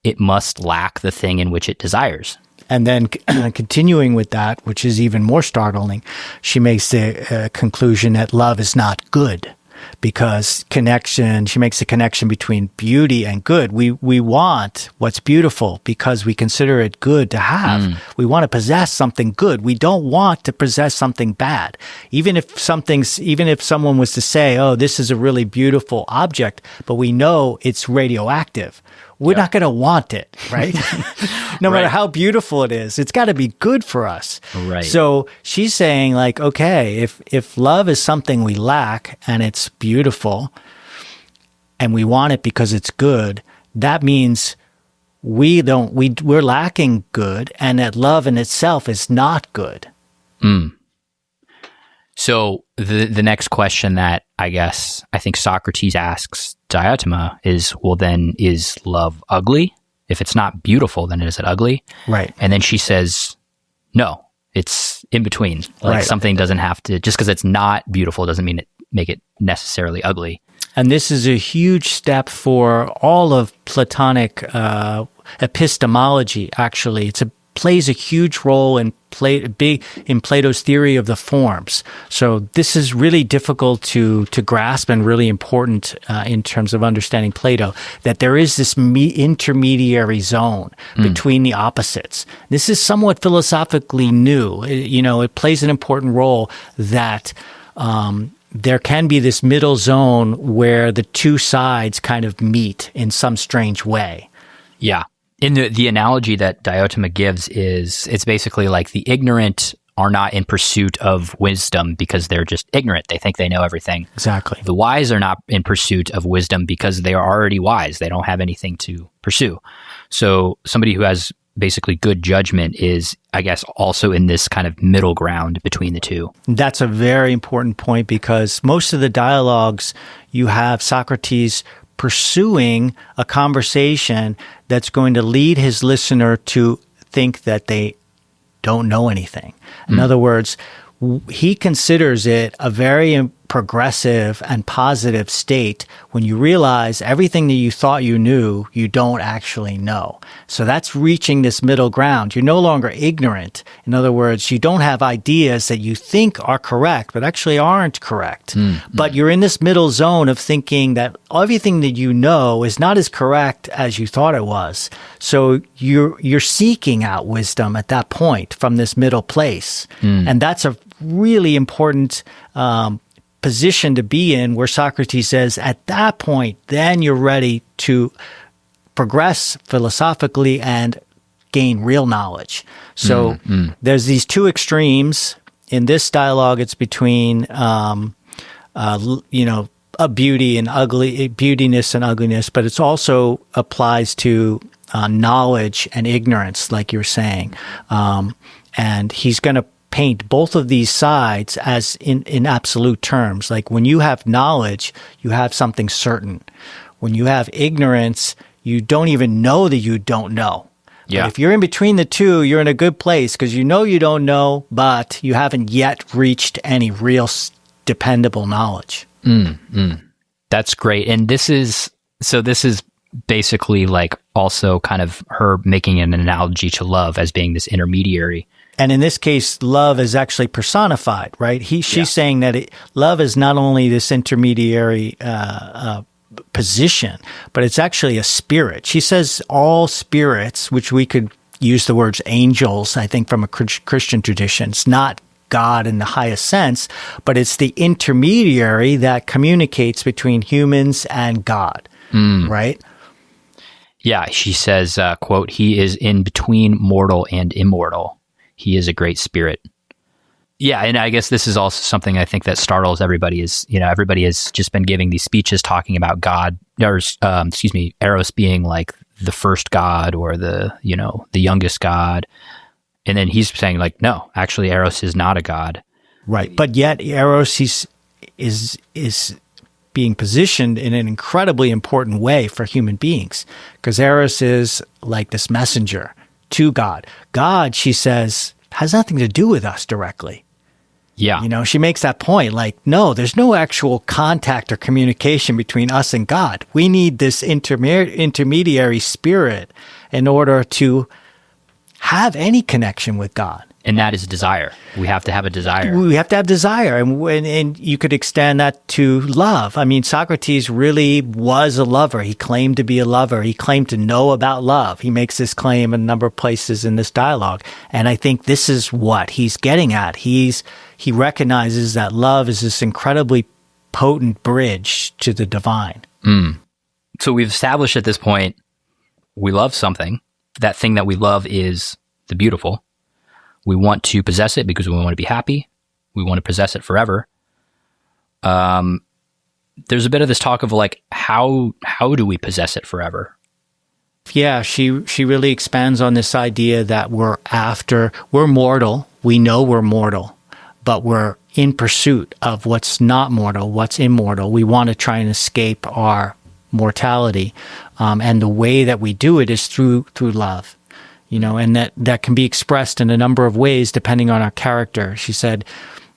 it must lack the thing in which it desires. And then continuing with that, which is even more startling, she makes the conclusion that love is not good because she makes a connection between beauty and good. We want what's beautiful because we consider it good to have. We want to possess something good. We don't want to possess something bad. Even if someone was to say, oh, this is a really beautiful object, but we know it's radioactive. We're not going to want it, right? No matter how beautiful it is, it's got to be good for us. Right. So she's saying, like, okay, if love is something we lack and it's beautiful and we want it because it's good, that means we're lacking good, and that love in itself is not good. So the next question that I think Socrates asks Diotima is, well, then is love ugly? If it's not beautiful, then is it ugly? Right. And then she says, no, it's in between. Like something doesn't have to, just because it's not beautiful doesn't mean make it necessarily ugly. And this is a huge step for all of Platonic epistemology, actually. Plays a huge role in in Plato's theory of the forms. So this is really difficult to grasp and really important in terms of understanding Plato, that there is this intermediary zone between the opposites. This is somewhat philosophically new. It plays an important role that there can be this middle zone where the two sides kind of meet in some strange way. Yeah. In the analogy that Diotima gives is, it's basically like the ignorant are not in pursuit of wisdom because they're just ignorant. They think they know everything. Exactly. The wise are not in pursuit of wisdom because they are already wise. They don't have anything to pursue. So somebody who has basically good judgment is, I guess, also in this kind of middle ground between the two. That's a very important point, because most of the dialogues you have Socrates pursuing a conversation that's going to lead his listener to think that they don't know anything. In other words, he considers it a very progressive and positive state when you realize everything that you thought you knew, you don't actually know. So that's reaching this middle ground. You're no longer ignorant. In other words, you don't have ideas that you think are correct, but actually aren't correct. But you're in this middle zone of thinking that everything that you know is not as correct as you thought it was. So you're seeking out wisdom at that point from this middle place. And that's a really important position to be in, where Socrates says at that point, then you're ready to progress philosophically and gain real knowledge. So there's these two extremes. In this dialogue, it's between, a beauty and beautiness and ugliness, but it also applies to knowledge and ignorance, like you're saying. And he's going to paint both of these sides as in absolute terms. Like when you have knowledge, you have something certain. When you have ignorance, you don't even know that you don't know. Yeah. But if you're in between the two, you're in a good place, because you know you don't know, but you haven't yet reached any real dependable knowledge. That's great. And this is basically like also kind of her making an analogy to love as being this intermediary. And in this case, love is actually personified, right? She's saying that love is not only this intermediary position, but it's actually a spirit. She says all spirits, which we could use the words angels, I think, from a Christian tradition. It's not God in the highest sense, but it's the intermediary that communicates between humans and God, right? Yeah, she says, quote, "He is in between mortal and immortal. He is a great spirit." Yeah, and I guess this is also something I think that startles everybody is, everybody has just been giving these speeches talking about God, or Eros being like the first God or the youngest God. And then he's saying like, no, actually Eros is not a god. Right. But yet Eros is being positioned in an incredibly important way for human beings, because Eros is like this messenger to God. God, she says, has nothing to do with us directly. Yeah. She makes that point, like, no, there's no actual contact or communication between us and God. We need this intermediary spirit in order to have any connection with God. And that is desire. We have to have a desire. We have to have desire. And you could extend that to love. I mean, Socrates really was a lover. He claimed to be a lover. He claimed to know about love. He makes this claim in a number of places in this dialogue. And I think this is what he's getting at. He recognizes that love is this incredibly potent bridge to the divine. So we've established at this point, we love something. That thing that we love is the beautiful. We want to possess it because we want to be happy. We want to possess it forever. There's a bit of this talk of like, how do we possess it forever? Yeah, she really expands on this idea that we're mortal. We know we're mortal, but we're in pursuit of what's not mortal, what's immortal. We want to try and escape our mortality. And the way that we do it is through love. And that can be expressed in a number of ways depending on our character. She said,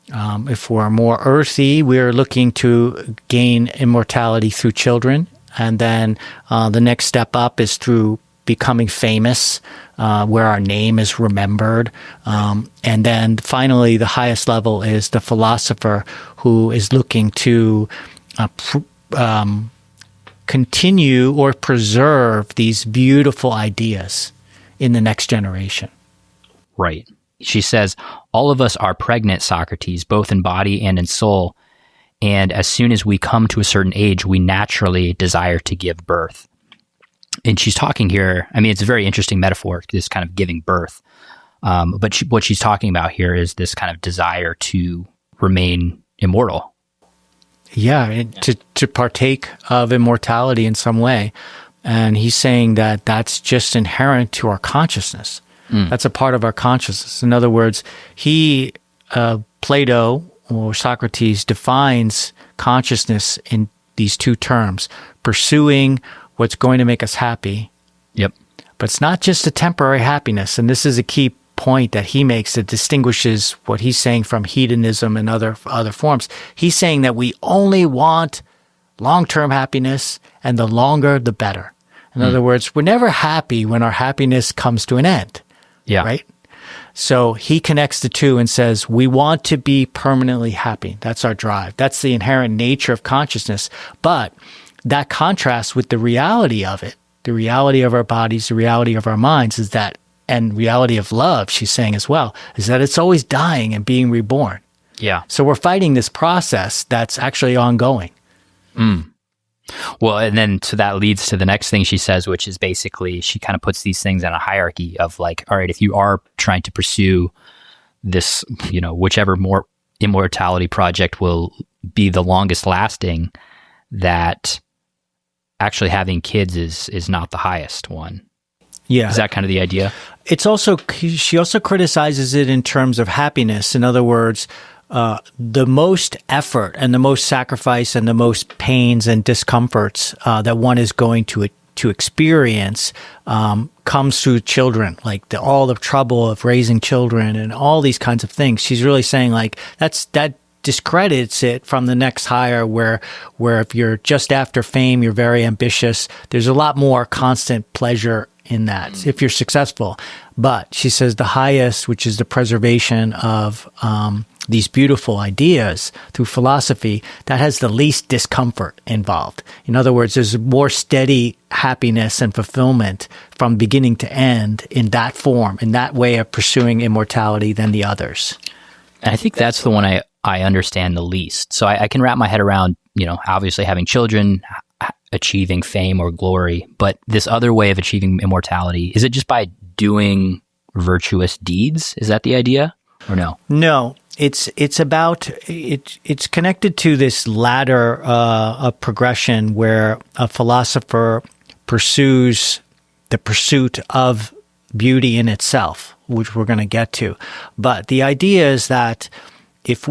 if we're more earthy, we're looking to gain immortality through children. And then the next step up is through becoming famous, where our name is remembered. And then finally, the highest level is the philosopher, who is looking to continue or preserve these beautiful ideas in the next generation. Right. She says, all of us are pregnant, Socrates, both in body and in soul. And as soon as we come to a certain age, we naturally desire to give birth. And she's talking here, I mean, it's a very interesting metaphor, this kind of giving birth. But what she's talking about here is this kind of desire to remain immortal. Yeah, to partake of immortality in some way. And he's saying that that's just inherent to our consciousness. That's a part of our consciousness. In other words, Plato or Socrates defines consciousness in these two terms: pursuing what's going to make us happy. Yep. But it's not just a temporary happiness. And this is a key point that he makes that distinguishes what he's saying from hedonism and other forms. He's saying that we only want long-term happiness, and the longer, the better. In other words, we're never happy when our happiness comes to an end. Yeah. Right? So he connects the two and says, we want to be permanently happy. That's our drive. That's the inherent nature of consciousness. But that contrasts with the reality of it, the reality of our bodies, the reality of our minds, is that, and reality of love, she's saying as well, is that it's always dying and being reborn. Yeah. So we're fighting this process that's actually ongoing. Well, and then so that leads to the next thing she says, which is basically she kind of puts these things in a hierarchy of like, all right, if you are trying to pursue this, whichever more immortality project will be the longest lasting, that actually having kids is not the highest one. Yeah. Is that kind of the idea? It's also, she also criticizes it in terms of happiness. In other words, the most effort and the most sacrifice and the most pains and discomforts that one is going to experience comes through children, like all the trouble of raising children and all these kinds of things. She's really saying like that discredits it from the next higher, where if you're just after fame, you're very ambitious. There's a lot more constant pleasure in that if you're successful. But she says the highest, which is the preservation of these beautiful ideas through philosophy, that has the least discomfort involved. In other words, there's more steady happiness and fulfillment from beginning to end in that form, in that way of pursuing immortality than the others. And I think that's the one I understand the least. So I can wrap my head around, obviously having children, achieving fame or glory, but this other way of achieving immortality, is it just by doing virtuous deeds? Is that the idea or no? No. It's connected to this ladder of progression where a philosopher pursues the pursuit of beauty in itself, which we're going to get to. But the idea is that if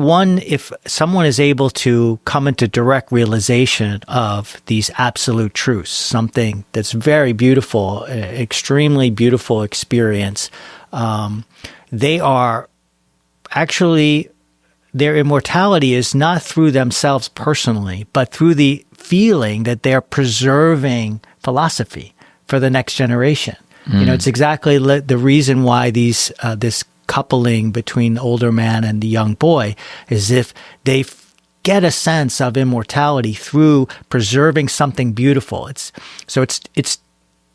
someone is able to come into direct realization of these absolute truths, something that's very beautiful, extremely beautiful experience, they are actually, their immortality is not through themselves personally, but through the feeling that they're preserving philosophy for the next generation. It's exactly the reason why this coupling between the older man and the young boy is if they get a sense of immortality through preserving something beautiful. It's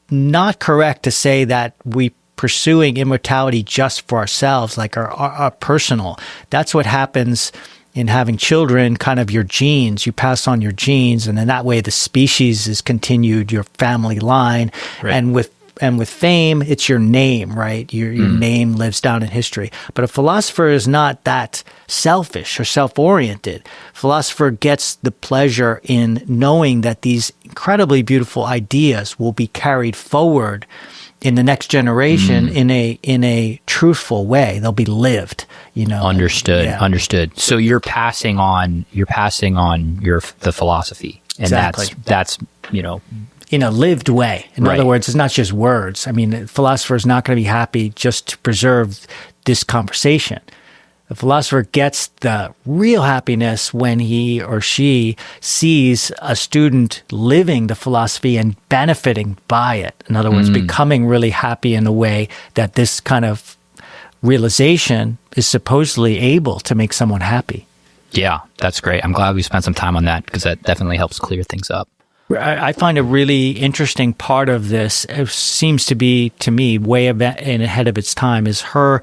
not correct to say that we pursuing immortality just for ourselves, like our personal. That's what happens in having children, kind of your genes. You pass on your genes, and in that way the species is continued, your family line. Right. And with fame, it's your name, right? Your name lives down in history. But a philosopher is not that selfish or self-oriented. Philosopher gets the pleasure in knowing that these incredibly beautiful ideas will be carried forward in the next generation in a truthful way. They'll be lived, Understood. Yeah. Understood. So you're passing on the philosophy, and exactly. that's in a lived way. In right. other words, it's not just words. I mean, a philosopher is not going to be happy just to preserve this conversation. The philosopher gets the real happiness when he or she sees a student living the philosophy and benefiting by it. In other words, becoming really happy in a way that this kind of realization is supposedly able to make someone happy. Yeah, that's great. I'm glad we spent some time on that because that definitely helps clear things up. I find a really interesting part of this, it seems to be, to me, way ahead of its time, is her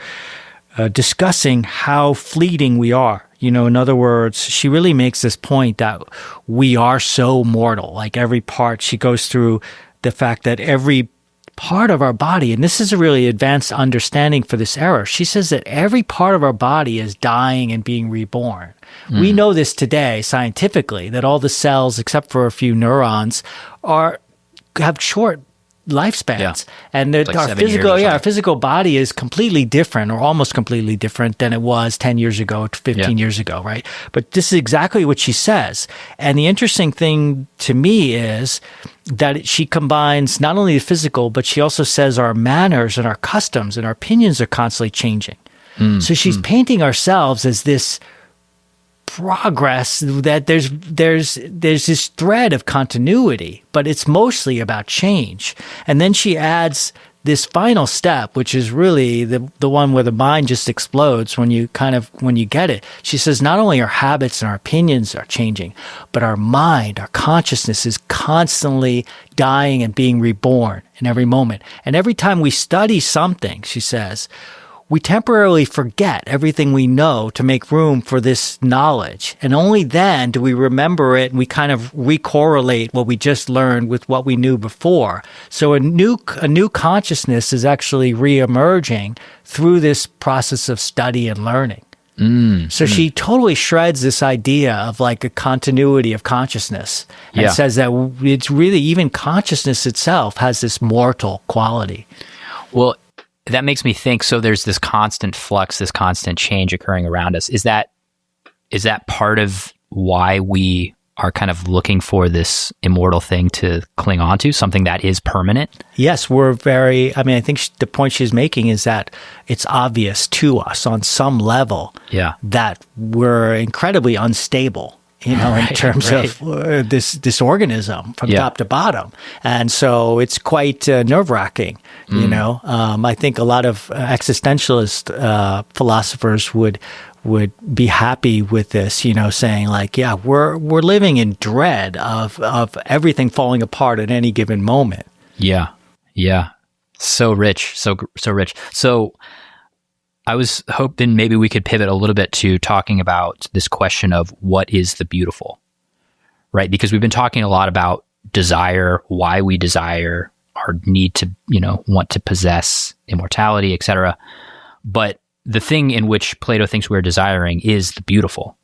discussing how fleeting we are. In other words, she really makes this point that we are so mortal. Like every part, she goes through the fact that every part of our body, and this is a really advanced understanding for this era, she says that every part of our body is dying and being reborn. We know this today scientifically, that all the cells, except for a few neurons, have short lifespans, and like our physical body is completely different, or almost completely different than it was 10 years ago, 15 years ago, right? But this is exactly what she says. And the interesting thing to me is that she combines not only the physical, but she also says our manners and our customs and our opinions are constantly changing. So she's painting ourselves as this progress, that there's this thread of continuity, but it's mostly about change. And then she adds this final step, which is really the one where the mind just explodes when you get it. She says not only our habits and our opinions are changing, but our mind, our consciousness is constantly dying and being reborn in every moment. And every time we study something, she says, we temporarily forget everything we know to make room for this knowledge. And only then do we remember it, and we kind of recorrelate what we just learned with what we knew before. So a new consciousness is actually reemerging through this process of study and learning. So she totally shreds this idea of like a continuity of consciousness and says that it's really, even consciousness itself has this mortal quality. Well, that makes me think, so there's this constant flux, this constant change occurring around us. Is that part of why we are kind of looking for this immortal thing to cling on to, something that is permanent? Yes, I think the point she's making is that it's obvious to us on some level that we're incredibly unstable. In terms of this organism from top to bottom. And so it's quite nerve-wracking, I think a lot of existentialist philosophers would be happy with this, saying like, we're living in dread of everything falling apart at any given moment. Yeah. So rich, so rich. So I was hoping maybe we could pivot a little bit to talking about this question of what is the beautiful, right? Because we've been talking a lot about desire, why we desire, our need to, want to possess immortality, etc. But the thing in which Plato thinks we're desiring is the beautiful.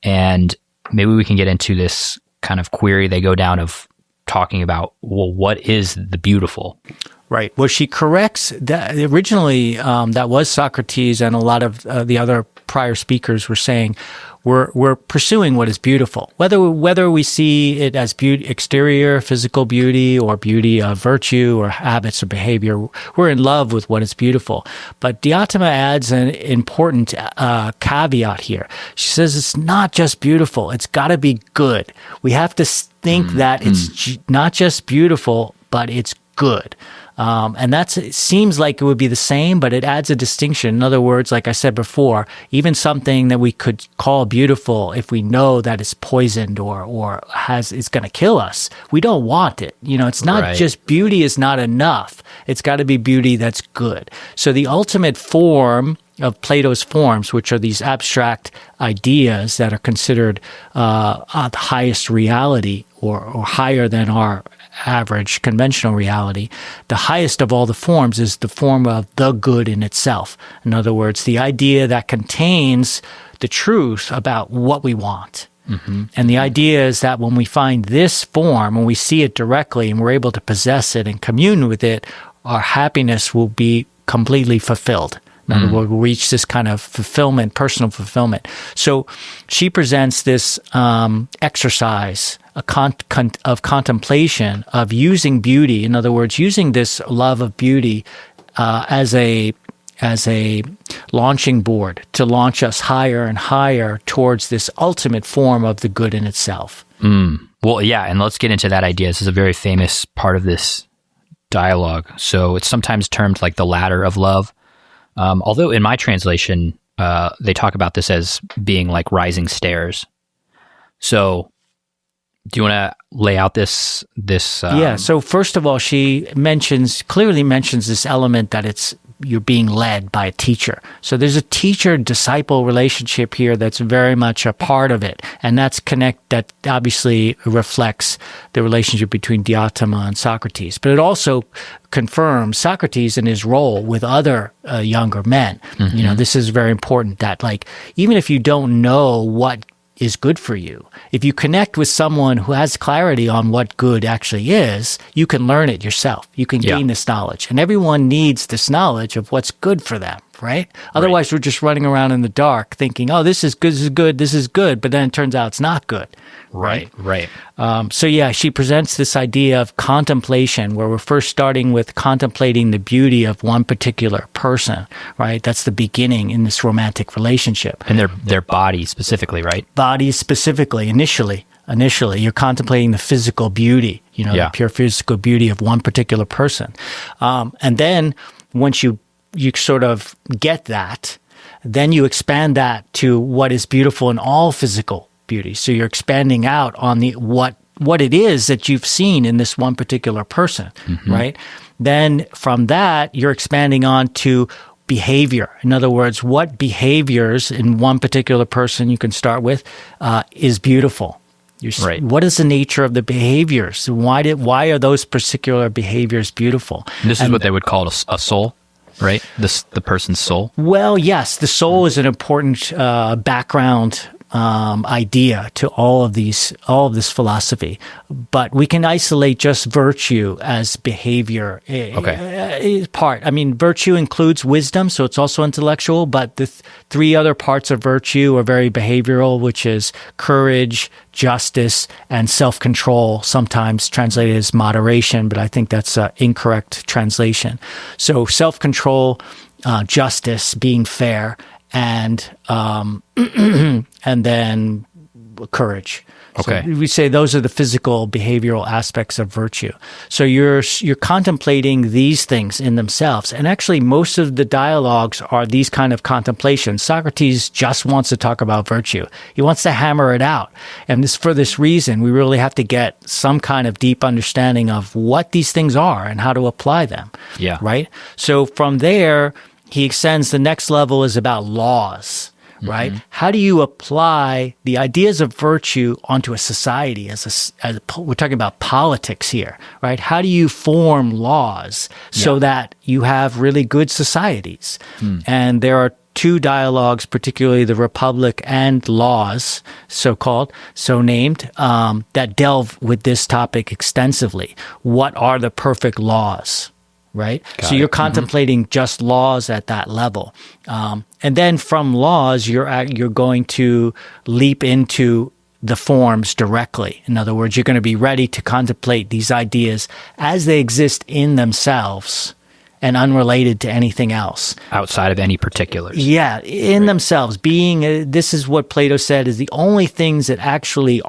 And maybe we can get into this kind of query they go down of talking about, well, what is the beautiful? Right. Well, she corrects that originally that was Socrates, and a lot of the other prior speakers were saying we're pursuing what is beautiful, whether we see it as beauty, exterior physical beauty, or beauty of virtue or habits or behavior. We're in love with what is beautiful. But Diotima adds an important caveat here. She says it's not just beautiful; it's got to be good. We have to think that it's not just beautiful, but it's good. And it seems like it would be the same, but it adds a distinction. In other words, like I said before, even something that we could call beautiful, if we know that it's poisoned or is going to kill us, we don't want it. It's not just beauty is not enough. It's got to be beauty that's good. So the ultimate form of Plato's forms, which are these abstract ideas that are considered the highest reality or higher than our average conventional reality, the highest of all the forms is the form of the good in itself. In other words, the idea that contains the truth about what we want. And the idea is that when we find this form, when we see it directly and we're able to possess it and commune with it, our happiness will be completely fulfilled. In other words, we'll reach this kind of fulfillment, personal fulfillment. So she presents this exercise of contemplation, of using beauty. In other words, using this love of beauty as a launching board to launch us higher and higher towards this ultimate form of the good in itself. Well, yeah, and let's get into that idea. This is a very famous part of this dialogue. So it's sometimes termed like the ladder of love. Although in my translation, they talk about this as being like rising stairs. So do you want to lay out this? Yeah. So first of all, she clearly mentions this element that you're being led by a teacher. So there's a teacher-disciple relationship here that's very much a part of it. And that obviously reflects the relationship between Diotima and Socrates. But it also confirms Socrates in his role with other younger men. This is very important that even if you don't know what is good for you, if you connect with someone who has clarity on what good actually is, you can learn it yourself. You can gain this knowledge. And everyone needs this knowledge of what's good for them, right? Otherwise, we're just running around in the dark thinking, oh, this is good, this is good, but then it turns out it's not good. Right. So she presents this idea of contemplation, where we're first starting with contemplating the beauty of one particular person, right? That's the beginning in this romantic relationship. And their body specifically, right? Body specifically, initially, you're contemplating the physical beauty, the pure physical beauty of one particular person. And then once you sort of get that, then you expand that to what is beautiful in all physical beauty. So you're expanding out on what it is that you've seen in this one particular person, right? Then from that, you're expanding on to behavior. In other words, what behaviors in one particular person you can start with is beautiful. What is the nature of the behaviors? Why are those particular behaviors beautiful? And this is what they would call a soul, right? The person's soul? Well, yes, the soul is an important background idea to all of this philosophy, but we can isolate just virtue as behavior part. I mean, virtue includes wisdom, so it's also intellectual, but the three other parts of virtue are very behavioral, which is courage, justice, and self-control, sometimes translated as moderation, but I think that's an incorrect translation. So self-control, justice, being fair, and then courage. Okay. So we say those are the physical, behavioral aspects of virtue. So you're contemplating these things in themselves. And actually, most of the dialogues are these kind of contemplations. Socrates just wants to talk about virtue. He wants to hammer it out. And for this reason, we really have to get some kind of deep understanding of what these things are and how to apply them. Yeah. Right? So from there, he extends the next level is about laws, right? How do you apply the ideas of virtue onto a society we're talking about politics here, right? How do you form laws so that you have really good societies? And there are two dialogues, particularly the Republic and Laws, so named, that delve with this topic extensively. What are the perfect laws? Right? So you're contemplating just laws at that level. And then from laws, you're going to leap into the forms directly. In other words, you're going to be ready to contemplate these ideas as they exist in themselves and unrelated to anything else. Outside of any particulars. Yeah, in themselves. This is what Plato said is the only things that actually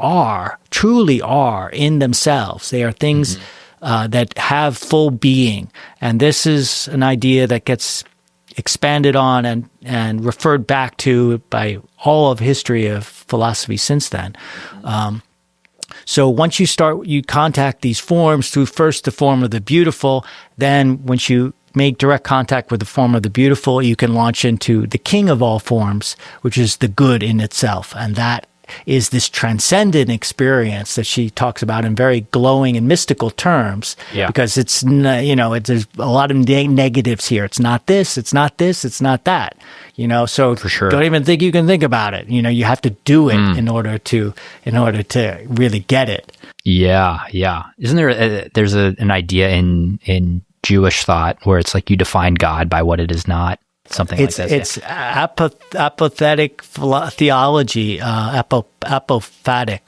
truly are in themselves. They are things that have full being. And this is an idea that gets expanded on and referred back to by all of history of philosophy since then. So once you contact these forms through first the form of the beautiful, then once you make direct contact with the form of the beautiful, you can launch into the king of all forms, which is the good in itself. And that is this transcendent experience that she talks about in very glowing and mystical terms, because there's a lot of negatives here. It's not this, it's not this, it's not that, so for sure. Don't even think you can think about it. You have to do it in order to really get it. Yeah. Isn't there there's an idea in Jewish thought where it's like you define God by what it is not? Something like that. It's apophatic theology, apophatic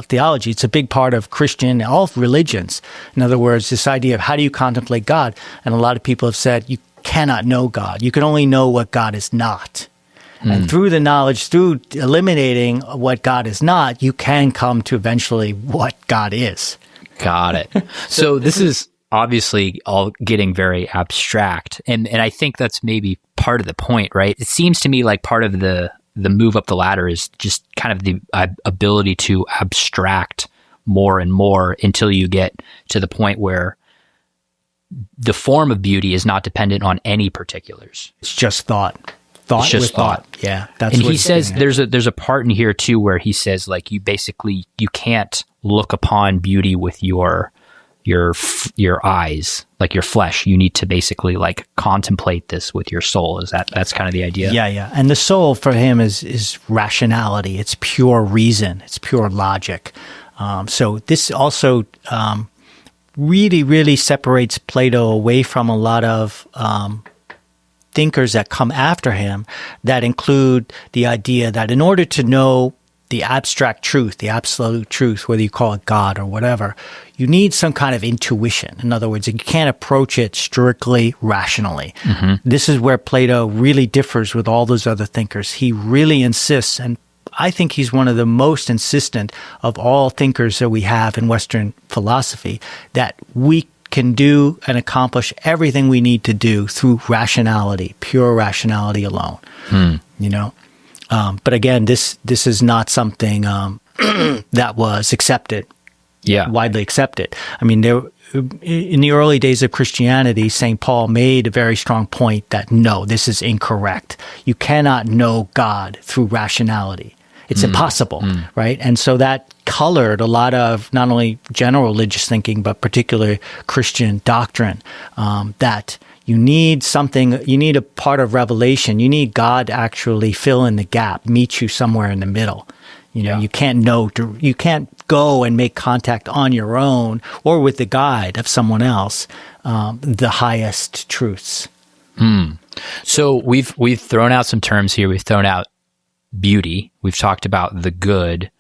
theology. It's a big part of Christian, all religions. In other words, this idea of how do you contemplate God? And a lot of people have said you cannot know God. You can only know what God is not. And through the knowledge, through eliminating what God is not, you can come to eventually what God is. Got it. So this is obviously all getting very abstract. And I think that's maybe part of the point, right? It seems to me like part of the move up the ladder is just kind of the ability to abstract more and more until you get to the point where the form of beauty is not dependent on any particulars. It's just thought. It's just thought. Yeah. That's and what he says there's a part in here too where he says like you can't look upon beauty with your eyes, like your flesh. You need to basically like contemplate this with your soul. That's kind of the idea? Yeah. And the soul for him is rationality. It's pure reason. It's pure logic. So this also really, really separates Plato away from a lot of thinkers that come after him that include the idea that in order to know the abstract truth, the absolute truth, whether you call it God or whatever, you need some kind of intuition. In other words, you can't approach it strictly rationally. This is where Plato really differs with all those other thinkers. He really insists, and I think he's one of the most insistent of all thinkers that we have in Western philosophy, that we can do and accomplish everything we need to do through rationality, pure rationality alone. But again, this is not something that was accepted, widely accepted. I mean, in the early days of Christianity, St. Paul made a very strong point that no, this is incorrect. You cannot know God through rationality. It's impossible, right? And so that colored a lot of not only general religious thinking, but particularly Christian doctrine, that you need something, you need a part of revelation. You need God to actually fill in the gap, meet you somewhere in the middle. You can't go and make contact on your own or with the guide of someone else, the highest truths. So we've thrown out some terms here. We've thrown out beauty. We've talked about the good.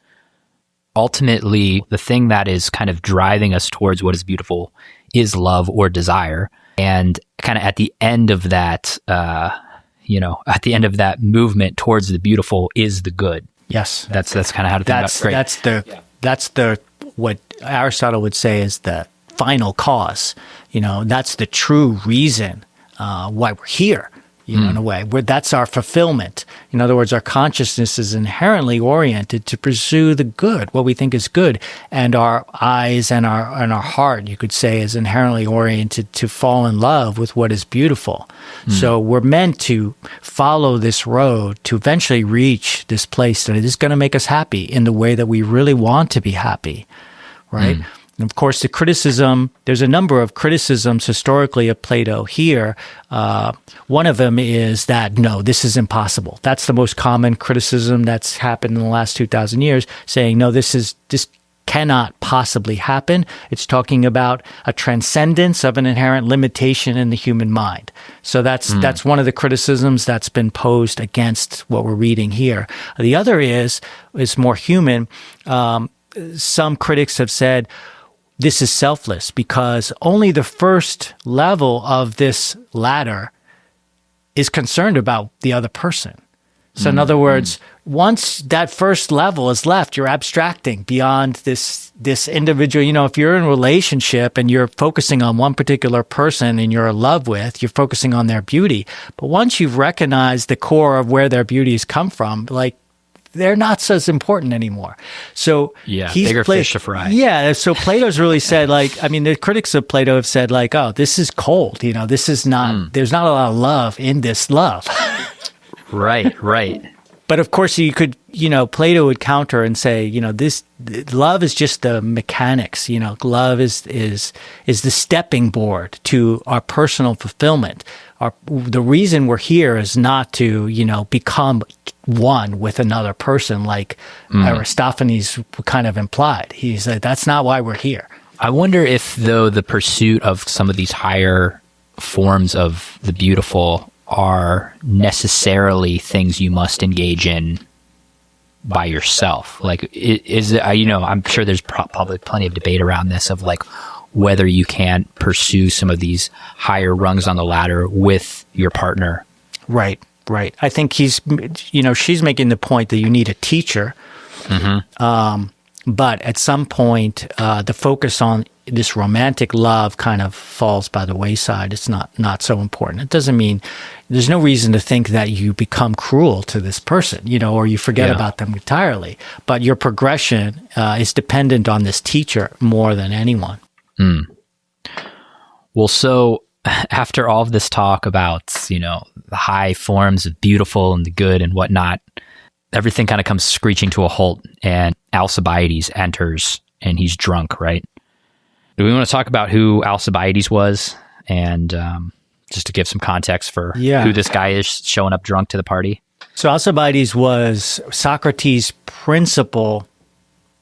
Ultimately, the thing that is kind of driving us towards what is beautiful is love or desire. And kind of at the end of that, at the end of that movement towards the beautiful is the good. Yes. That's kind of how to think about it. That's what Aristotle would say is the final cause. That's the true reason why we're here. In a way, where that's our fulfillment. In other words, our consciousness is inherently oriented to pursue the good, what we think is good, and our eyes and our heart, you could say, is inherently oriented to fall in love with what is beautiful. So we're meant to follow this road to eventually reach this place that is going to make us happy in the way that we really want to be happy, right? And of course, there's a number of criticisms historically of Plato here. One of them is that, no, this is impossible. That's the most common criticism that's happened in the last 2,000 years, saying, no, this cannot possibly happen. It's talking about a transcendence of an inherent limitation in the human mind. So that's one of the criticisms that's been posed against what we're reading here. The other is more human. Some critics have said, this is selfless because only the first level of this ladder is concerned about the other person. So in other words, once that first level is left, you're abstracting beyond this individual. If you're in a relationship and you're focusing on one particular person and you're in love with, you're focusing on their beauty. But once you've recognized the core of where their beauties come from, like, they're not as important anymore. So bigger fish to fry. Yeah. So Plato's really said, the critics of Plato have said, this is cold. This is not. There's not a lot of love in this love. Right. But of course, you could, Plato would counter and say, this love is just the mechanics. Love is the stepping board to our personal fulfillment. The reason we're here is not to, become one with another person, like Aristophanes kind of implied. He said, that's not why we're here. I wonder if, though, the pursuit of some of these higher forms of the beautiful are necessarily things you must engage in by yourself. Like, is it, I'm sure there's probably plenty of debate around this of like, whether you can pursue some of these higher rungs on the ladder with your partner. Right. I think she's making the point that you need a teacher. But at some point, the focus on this romantic love kind of falls by the wayside. It's not so important. It doesn't mean there's no reason to think that you become cruel to this person, or you forget about them entirely. But your progression is dependent on this teacher more than anyone. Well, so after all of this talk about, the high forms of beautiful and the good and whatnot, everything kind of comes screeching to a halt, and Alcibiades enters, and he's drunk, right? Do we want to talk about who Alcibiades was, and just to give some context for who this guy is showing up drunk to the party? So Alcibiades was Socrates' principal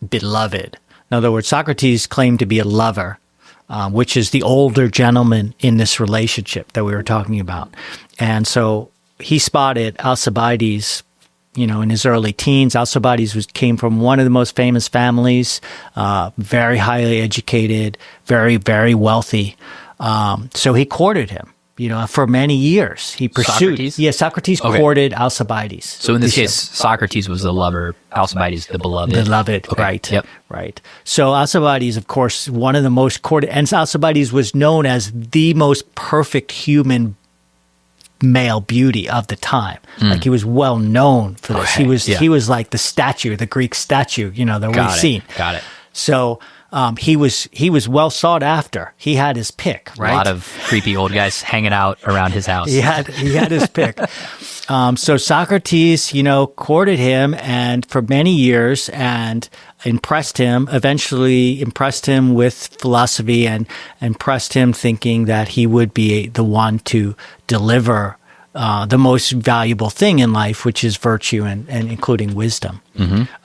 beloved. In other words, Socrates claimed to be a lover, which is the older gentleman in this relationship that we were talking about. And so he spotted Alcibiades in his early teens. Alcibiades came from one of the most famous families, very highly educated, very, very wealthy. So he courted him, for many years. He pursued. Socrates? Yeah, Socrates courted Alcibiades. So in this case, Socrates was the lover, Alcibiades the beloved. Beloved, okay. Right. Yep. Right. So Alcibiades, of course, one of the most courted, and Alcibiades was known as the most perfect human male beauty of the time. Like he was well known for this. Okay, He was like the statue, the Greek statue, that we've seen. Got it. So he was well sought after. He had his pick, right? A lot of creepy old guys hanging out around his house. He had his pick. So Socrates, courted him and for many years and eventually impressed him with philosophy and impressed him thinking that he would be the one to deliver the most valuable thing in life, which is virtue and including wisdom.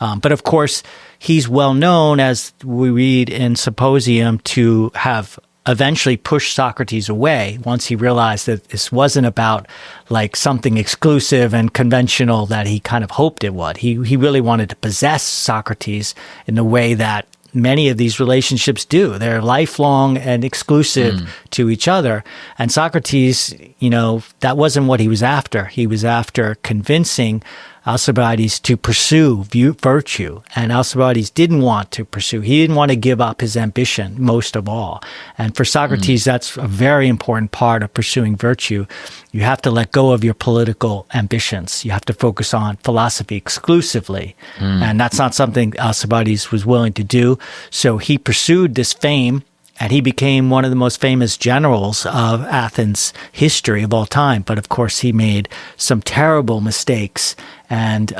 But of course, he's well known, as we read in Symposium, to have eventually pushed Socrates away once he realized that this wasn't about like something exclusive and conventional that he kind of hoped it would. He really wanted to possess Socrates in the way that many of these relationships do. They're lifelong and exclusive to each other. And Socrates, that wasn't what he was after. He was after convincing Alcibiades to pursue virtue. And Alcibiades didn't want to pursue. He didn't want to give up his ambition, most of all. And for Socrates, that's a very important part of pursuing virtue. You have to let go of your political ambitions. You have to focus on philosophy exclusively. And that's not something Alcibiades was willing to do. So he pursued this fame, and he became one of the most famous generals of Athens' history of all time. But of course, he made some terrible mistakes, and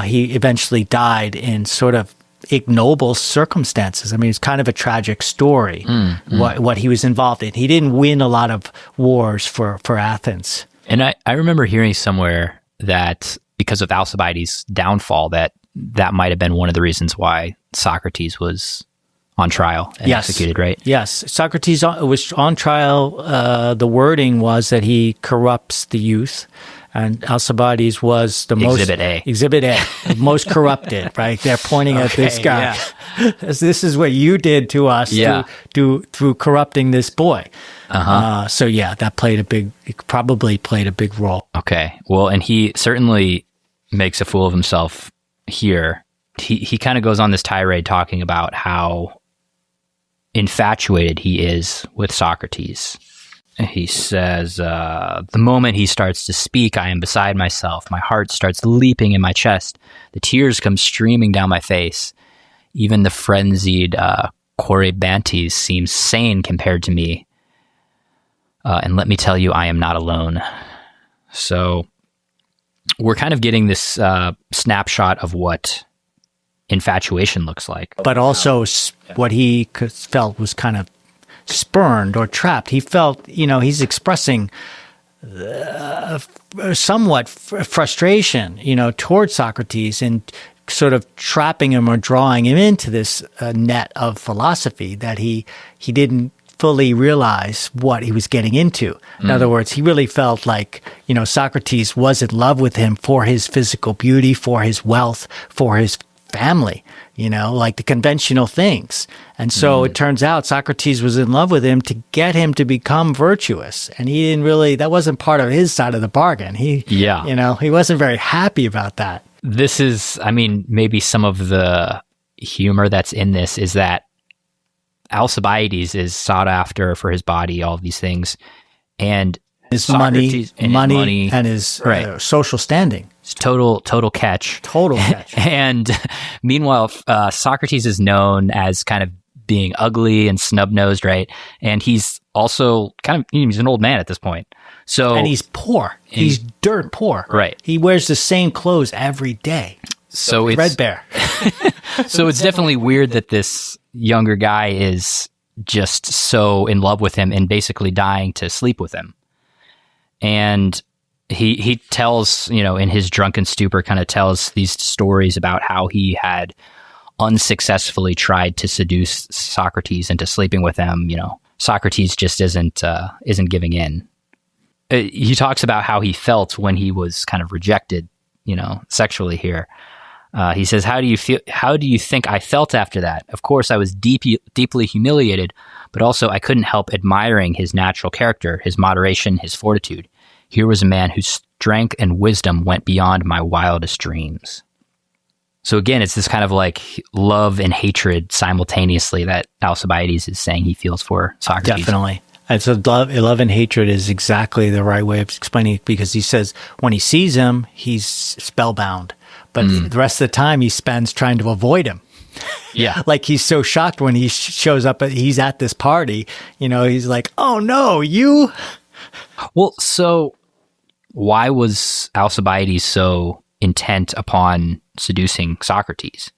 he eventually died in sort of ignoble circumstances. I mean, it's kind of a tragic story, what he was involved in. He didn't win a lot of wars for Athens. And I remember hearing somewhere that because of Alcibiades' downfall, that might have been one of the reasons why Socrates was on trial and executed, right? Yes. Socrates was on trial. The wording was that he corrupts the youth, and Alcibiades was the Exhibit A, the most corrupted, right? They're pointing at this guy. Yeah. This is what you did to us through corrupting this boy. So that probably played a big role. Okay. Well, and he certainly makes a fool of himself here. He kind of goes on this tirade talking about how infatuated he is with Socrates. He says, the moment he starts to speak, I am beside myself. My heart starts leaping in my chest. The tears come streaming down my face. Even the frenzied Corybantes seems sane compared to me. And let me tell you, I am not alone. So we're kind of getting this snapshot of what infatuation looks like. But also what he felt was kind of spurned or trapped. He felt, he's expressing somewhat frustration, towards Socrates and sort of trapping him or drawing him into this net of philosophy that he didn't fully realize what he was getting into. In other words, he really felt like, Socrates was in love with him for his physical beauty, for his wealth, for his family, like the conventional things. And so it turns out Socrates was in love with him to get him to become virtuous. And he didn't really, that wasn't part of his side of the bargain. He wasn't very happy about that. This is, maybe some of the humor that's in this is that Alcibiades is sought after for his body, all of these things. And his Socrates money and his social standing. It's total catch. Total catch. And meanwhile, Socrates is known as kind of being ugly and snub-nosed, right? And he's also he's an old man at this point. And he's poor. He's dirt poor. Right. He wears the same clothes every day. So it's threadbare. So it's definitely weird that this younger guy is just so in love with him and basically dying to sleep with him. And he tells, in his drunken stupor, kind of tells these stories about how he had unsuccessfully tried to seduce Socrates into sleeping with him. Socrates just isn't giving in. He talks about how he felt when he was kind of rejected, sexually here. He says, "How do you feel? How do you think I felt after that? Of course, I was deeply humiliated, but also I couldn't help admiring his natural character, his moderation, his fortitude. Here was a man whose strength and wisdom went beyond my wildest dreams." So again, it's this kind of like love and hatred simultaneously that Alcibiades is saying he feels for Socrates. Definitely. And so love and hatred is exactly the right way of explaining it, because he says when he sees him, he's spellbound. But the rest of the time he spends trying to avoid him. Yeah. Like he's so shocked when he shows up, he's at this party, he's like, "Oh no, you." Well, so why was Alcibiades so intent upon seducing Socrates?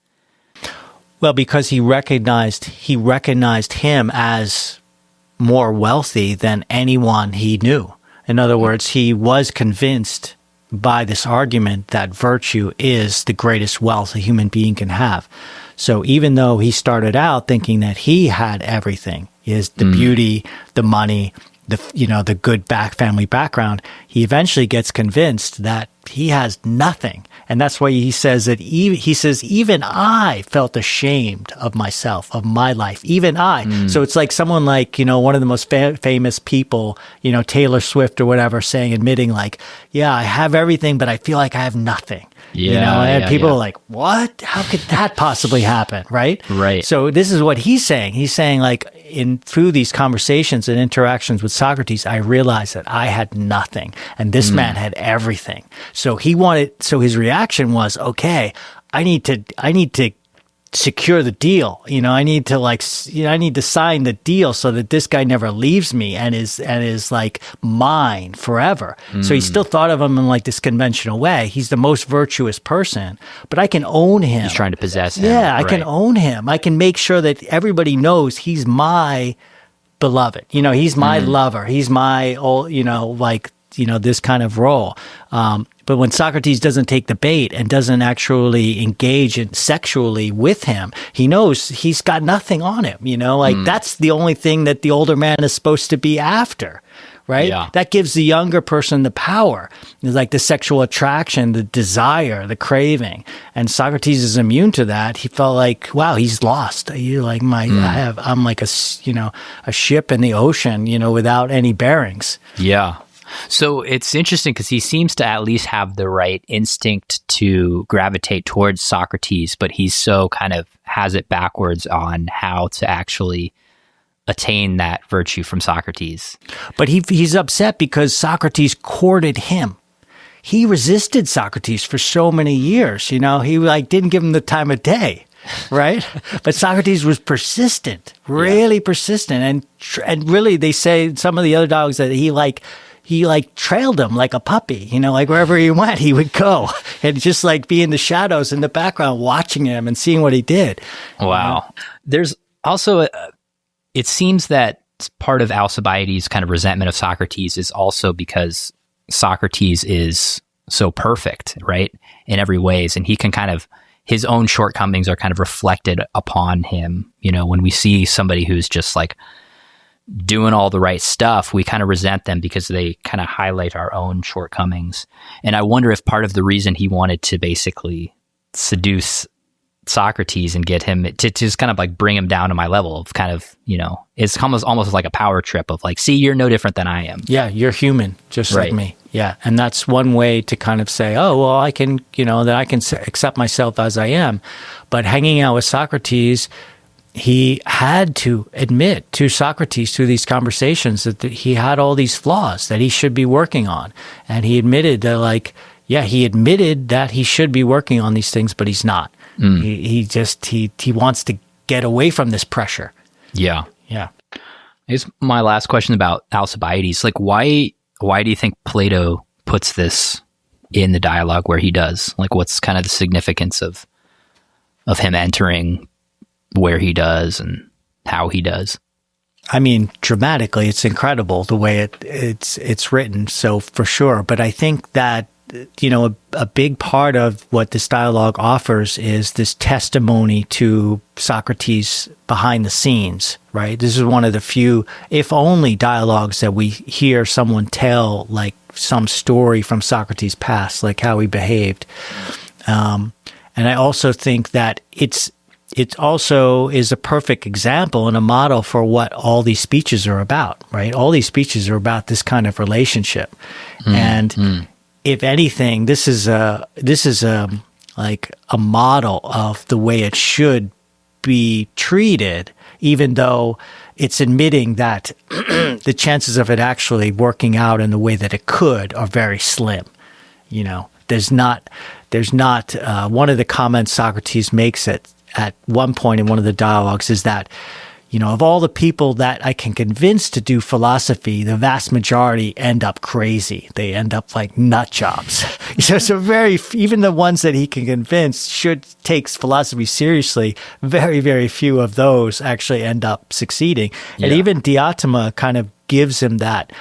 Well, because he recognized him as more wealthy than anyone he knew. In other words, he was convinced by this argument that virtue is the greatest wealth a human being can have. So even though he started out thinking that he had everything, the beauty, the money, the good family background, he eventually gets convinced that he has nothing. And that's why he says that even I felt ashamed of myself, of my life, even I. So it's like someone like, one of the most famous people, Taylor Swift or whatever, admitting like, yeah, I have everything, but I feel like I have nothing. And people are like, what? How could that possibly happen? Right. Right. So this is what he's saying. He's saying like, through these conversations and interactions with Socrates, I realized that I had nothing and this man had everything. So his reaction was, okay, I need to secure the deal. I need to sign the deal so that this guy never leaves me and is like mine forever. So he still thought of him in like this conventional way. He's the most virtuous person, but I can own him. He's trying to possess him. Yeah, I can own him. I can make sure that everybody knows he's my beloved. He's my lover. He's my this kind of role. But when Socrates doesn't take the bait and doesn't actually engage sexually with him, he knows he's got nothing on him, that's the only thing that the older man is supposed to be after, right? Yeah. That gives the younger person the power. It's like the sexual attraction, the desire, the craving. And Socrates is immune to that. He felt like, wow, he's lost. I'm like a ship in the ocean, without any bearings. Yeah. So it's interesting because he seems to at least have the right instinct to gravitate towards Socrates, but he's so kind of has it backwards on how to actually attain that virtue from Socrates. But he's upset because Socrates courted him. He resisted Socrates for so many years, he didn't give him the time of day. Right? But Socrates was persistent, really persistent. And really, they say some of the other dialogues that he trailed him like a puppy, like wherever he went, he would go and just like be in the shadows in the background, watching him and seeing what he did. Wow. There's also, it seems that part of Alcibiades' kind of resentment of Socrates is also because Socrates is so perfect, right? In every ways. And he can his own shortcomings are kind of reflected upon him. When we see somebody who's just like doing all the right stuff, we kind of resent them because they kind of highlight our own shortcomings. And I wonder if part of the reason he wanted to basically seduce Socrates and get him to just kind of like bring him down to my level of kind of, it's almost like a power trip of like, see, you're no different than I am. Yeah, you're human, just like me. Yeah, and that's one way to kind of say, oh, well, I can, that I can accept myself as I am. But hanging out with Socrates, he had to admit to Socrates through these conversations that he had all these flaws that he should be working on. And he admitted that, he admitted that he should be working on these things, but he's not. He wants to get away from this pressure. Yeah. Yeah. Here's my last question about Alcibiades. Like, why do you think Plato puts this in the dialogue where he does? Like, what's kind of the significance of him entering where he does and how he does? I mean, dramatically, it's incredible the way it's written. So for sure. But I think that, a big part of what this dialogue offers is this testimony to Socrates behind the scenes, right? This is one of the few, if only, dialogues that we hear someone tell, like, some story from Socrates' past, like how he behaved. And I also think that it also is a perfect example and a model for what all these speeches are about, right? All these speeches are about this kind of relationship. If anything, this is a model of the way it should be treated, even though it's admitting that the chances of it actually working out in the way that it could are very slim. There's not one of the comments Socrates makes at one point in one of the dialogues is that, of all the people that I can convince to do philosophy, the vast majority end up crazy. They end up like nut jobs. So even the ones that he can convince takes philosophy seriously, very, very few of those actually end up succeeding. Yeah. And even Diotima kind of gives him that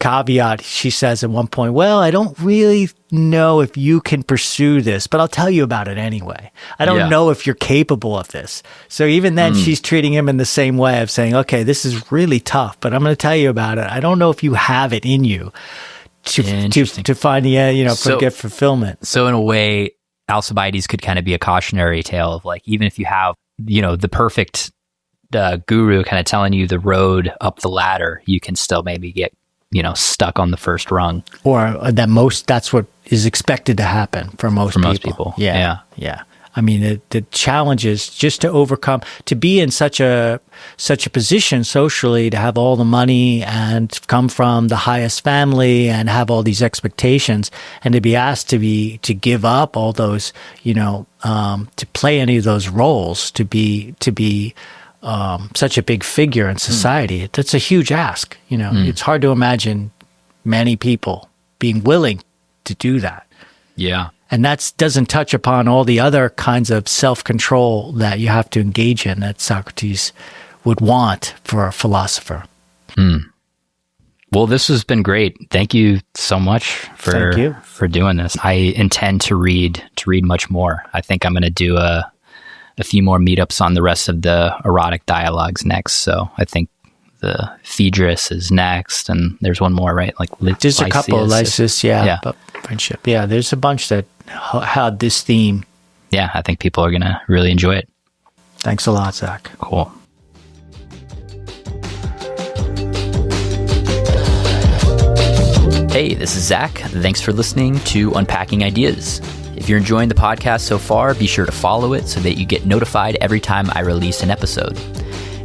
caveat. She says at one point, well, I don't really know if you can pursue this, but I'll tell you about it anyway. I don't know if you're capable of this. So even then she's treating him in the same way of saying, okay, this is really tough, but I'm going to tell you about it. I don't know if you have it in you to find the, get fulfillment. So in a way, Alcibiades could kind of be a cautionary tale of like, even if you have, the perfect guru kind of telling you the road up the ladder, you can still maybe get stuck on the first rung, or that's what is expected to happen for most people. Yeah. I mean, the challenge is just to overcome, to be in such a position socially, to have all the money and come from the highest family and have all these expectations, and to be asked to give up all those, to play any of those roles, to be such a big figure in society. That's a huge ask. It's hard to imagine many people being willing to do that. Yeah. And that doesn't touch upon all the other kinds of self-control that you have to engage in that Socrates would want for a philosopher. Well, this has been great. Thank you so much for doing this. I intend to read much more. I think I'm going to do a few more meetups on the rest of the erotic dialogues next. So I think the Phaedrus is next, and there's one more, right? Like there's a couple, Lysis, but friendship. Yeah, there's a bunch that had this theme. Yeah, I think people are going to really enjoy it. Thanks a lot, Zach. Cool. Hey, this is Zach. Thanks for listening to Unpacking Ideas. If you're enjoying the podcast so far, be sure to follow it so that you get notified every time I release an episode.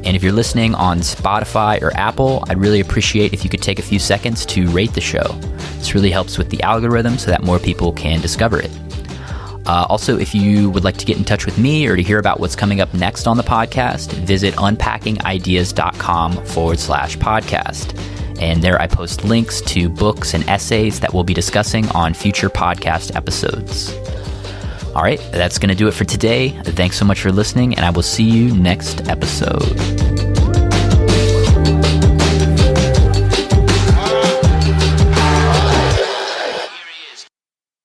And if you're listening on Spotify or Apple, I'd really appreciate if you could take a few seconds to rate the show. This really helps with the algorithm so that more people can discover it. Also, if you would like to get in touch with me or to hear about what's coming up next on the podcast, visit unpackingideas.com/podcast. And there I post links to books and essays that we'll be discussing on future podcast episodes. All right, that's going to do it for today. Thanks so much for listening, and I will see you next episode.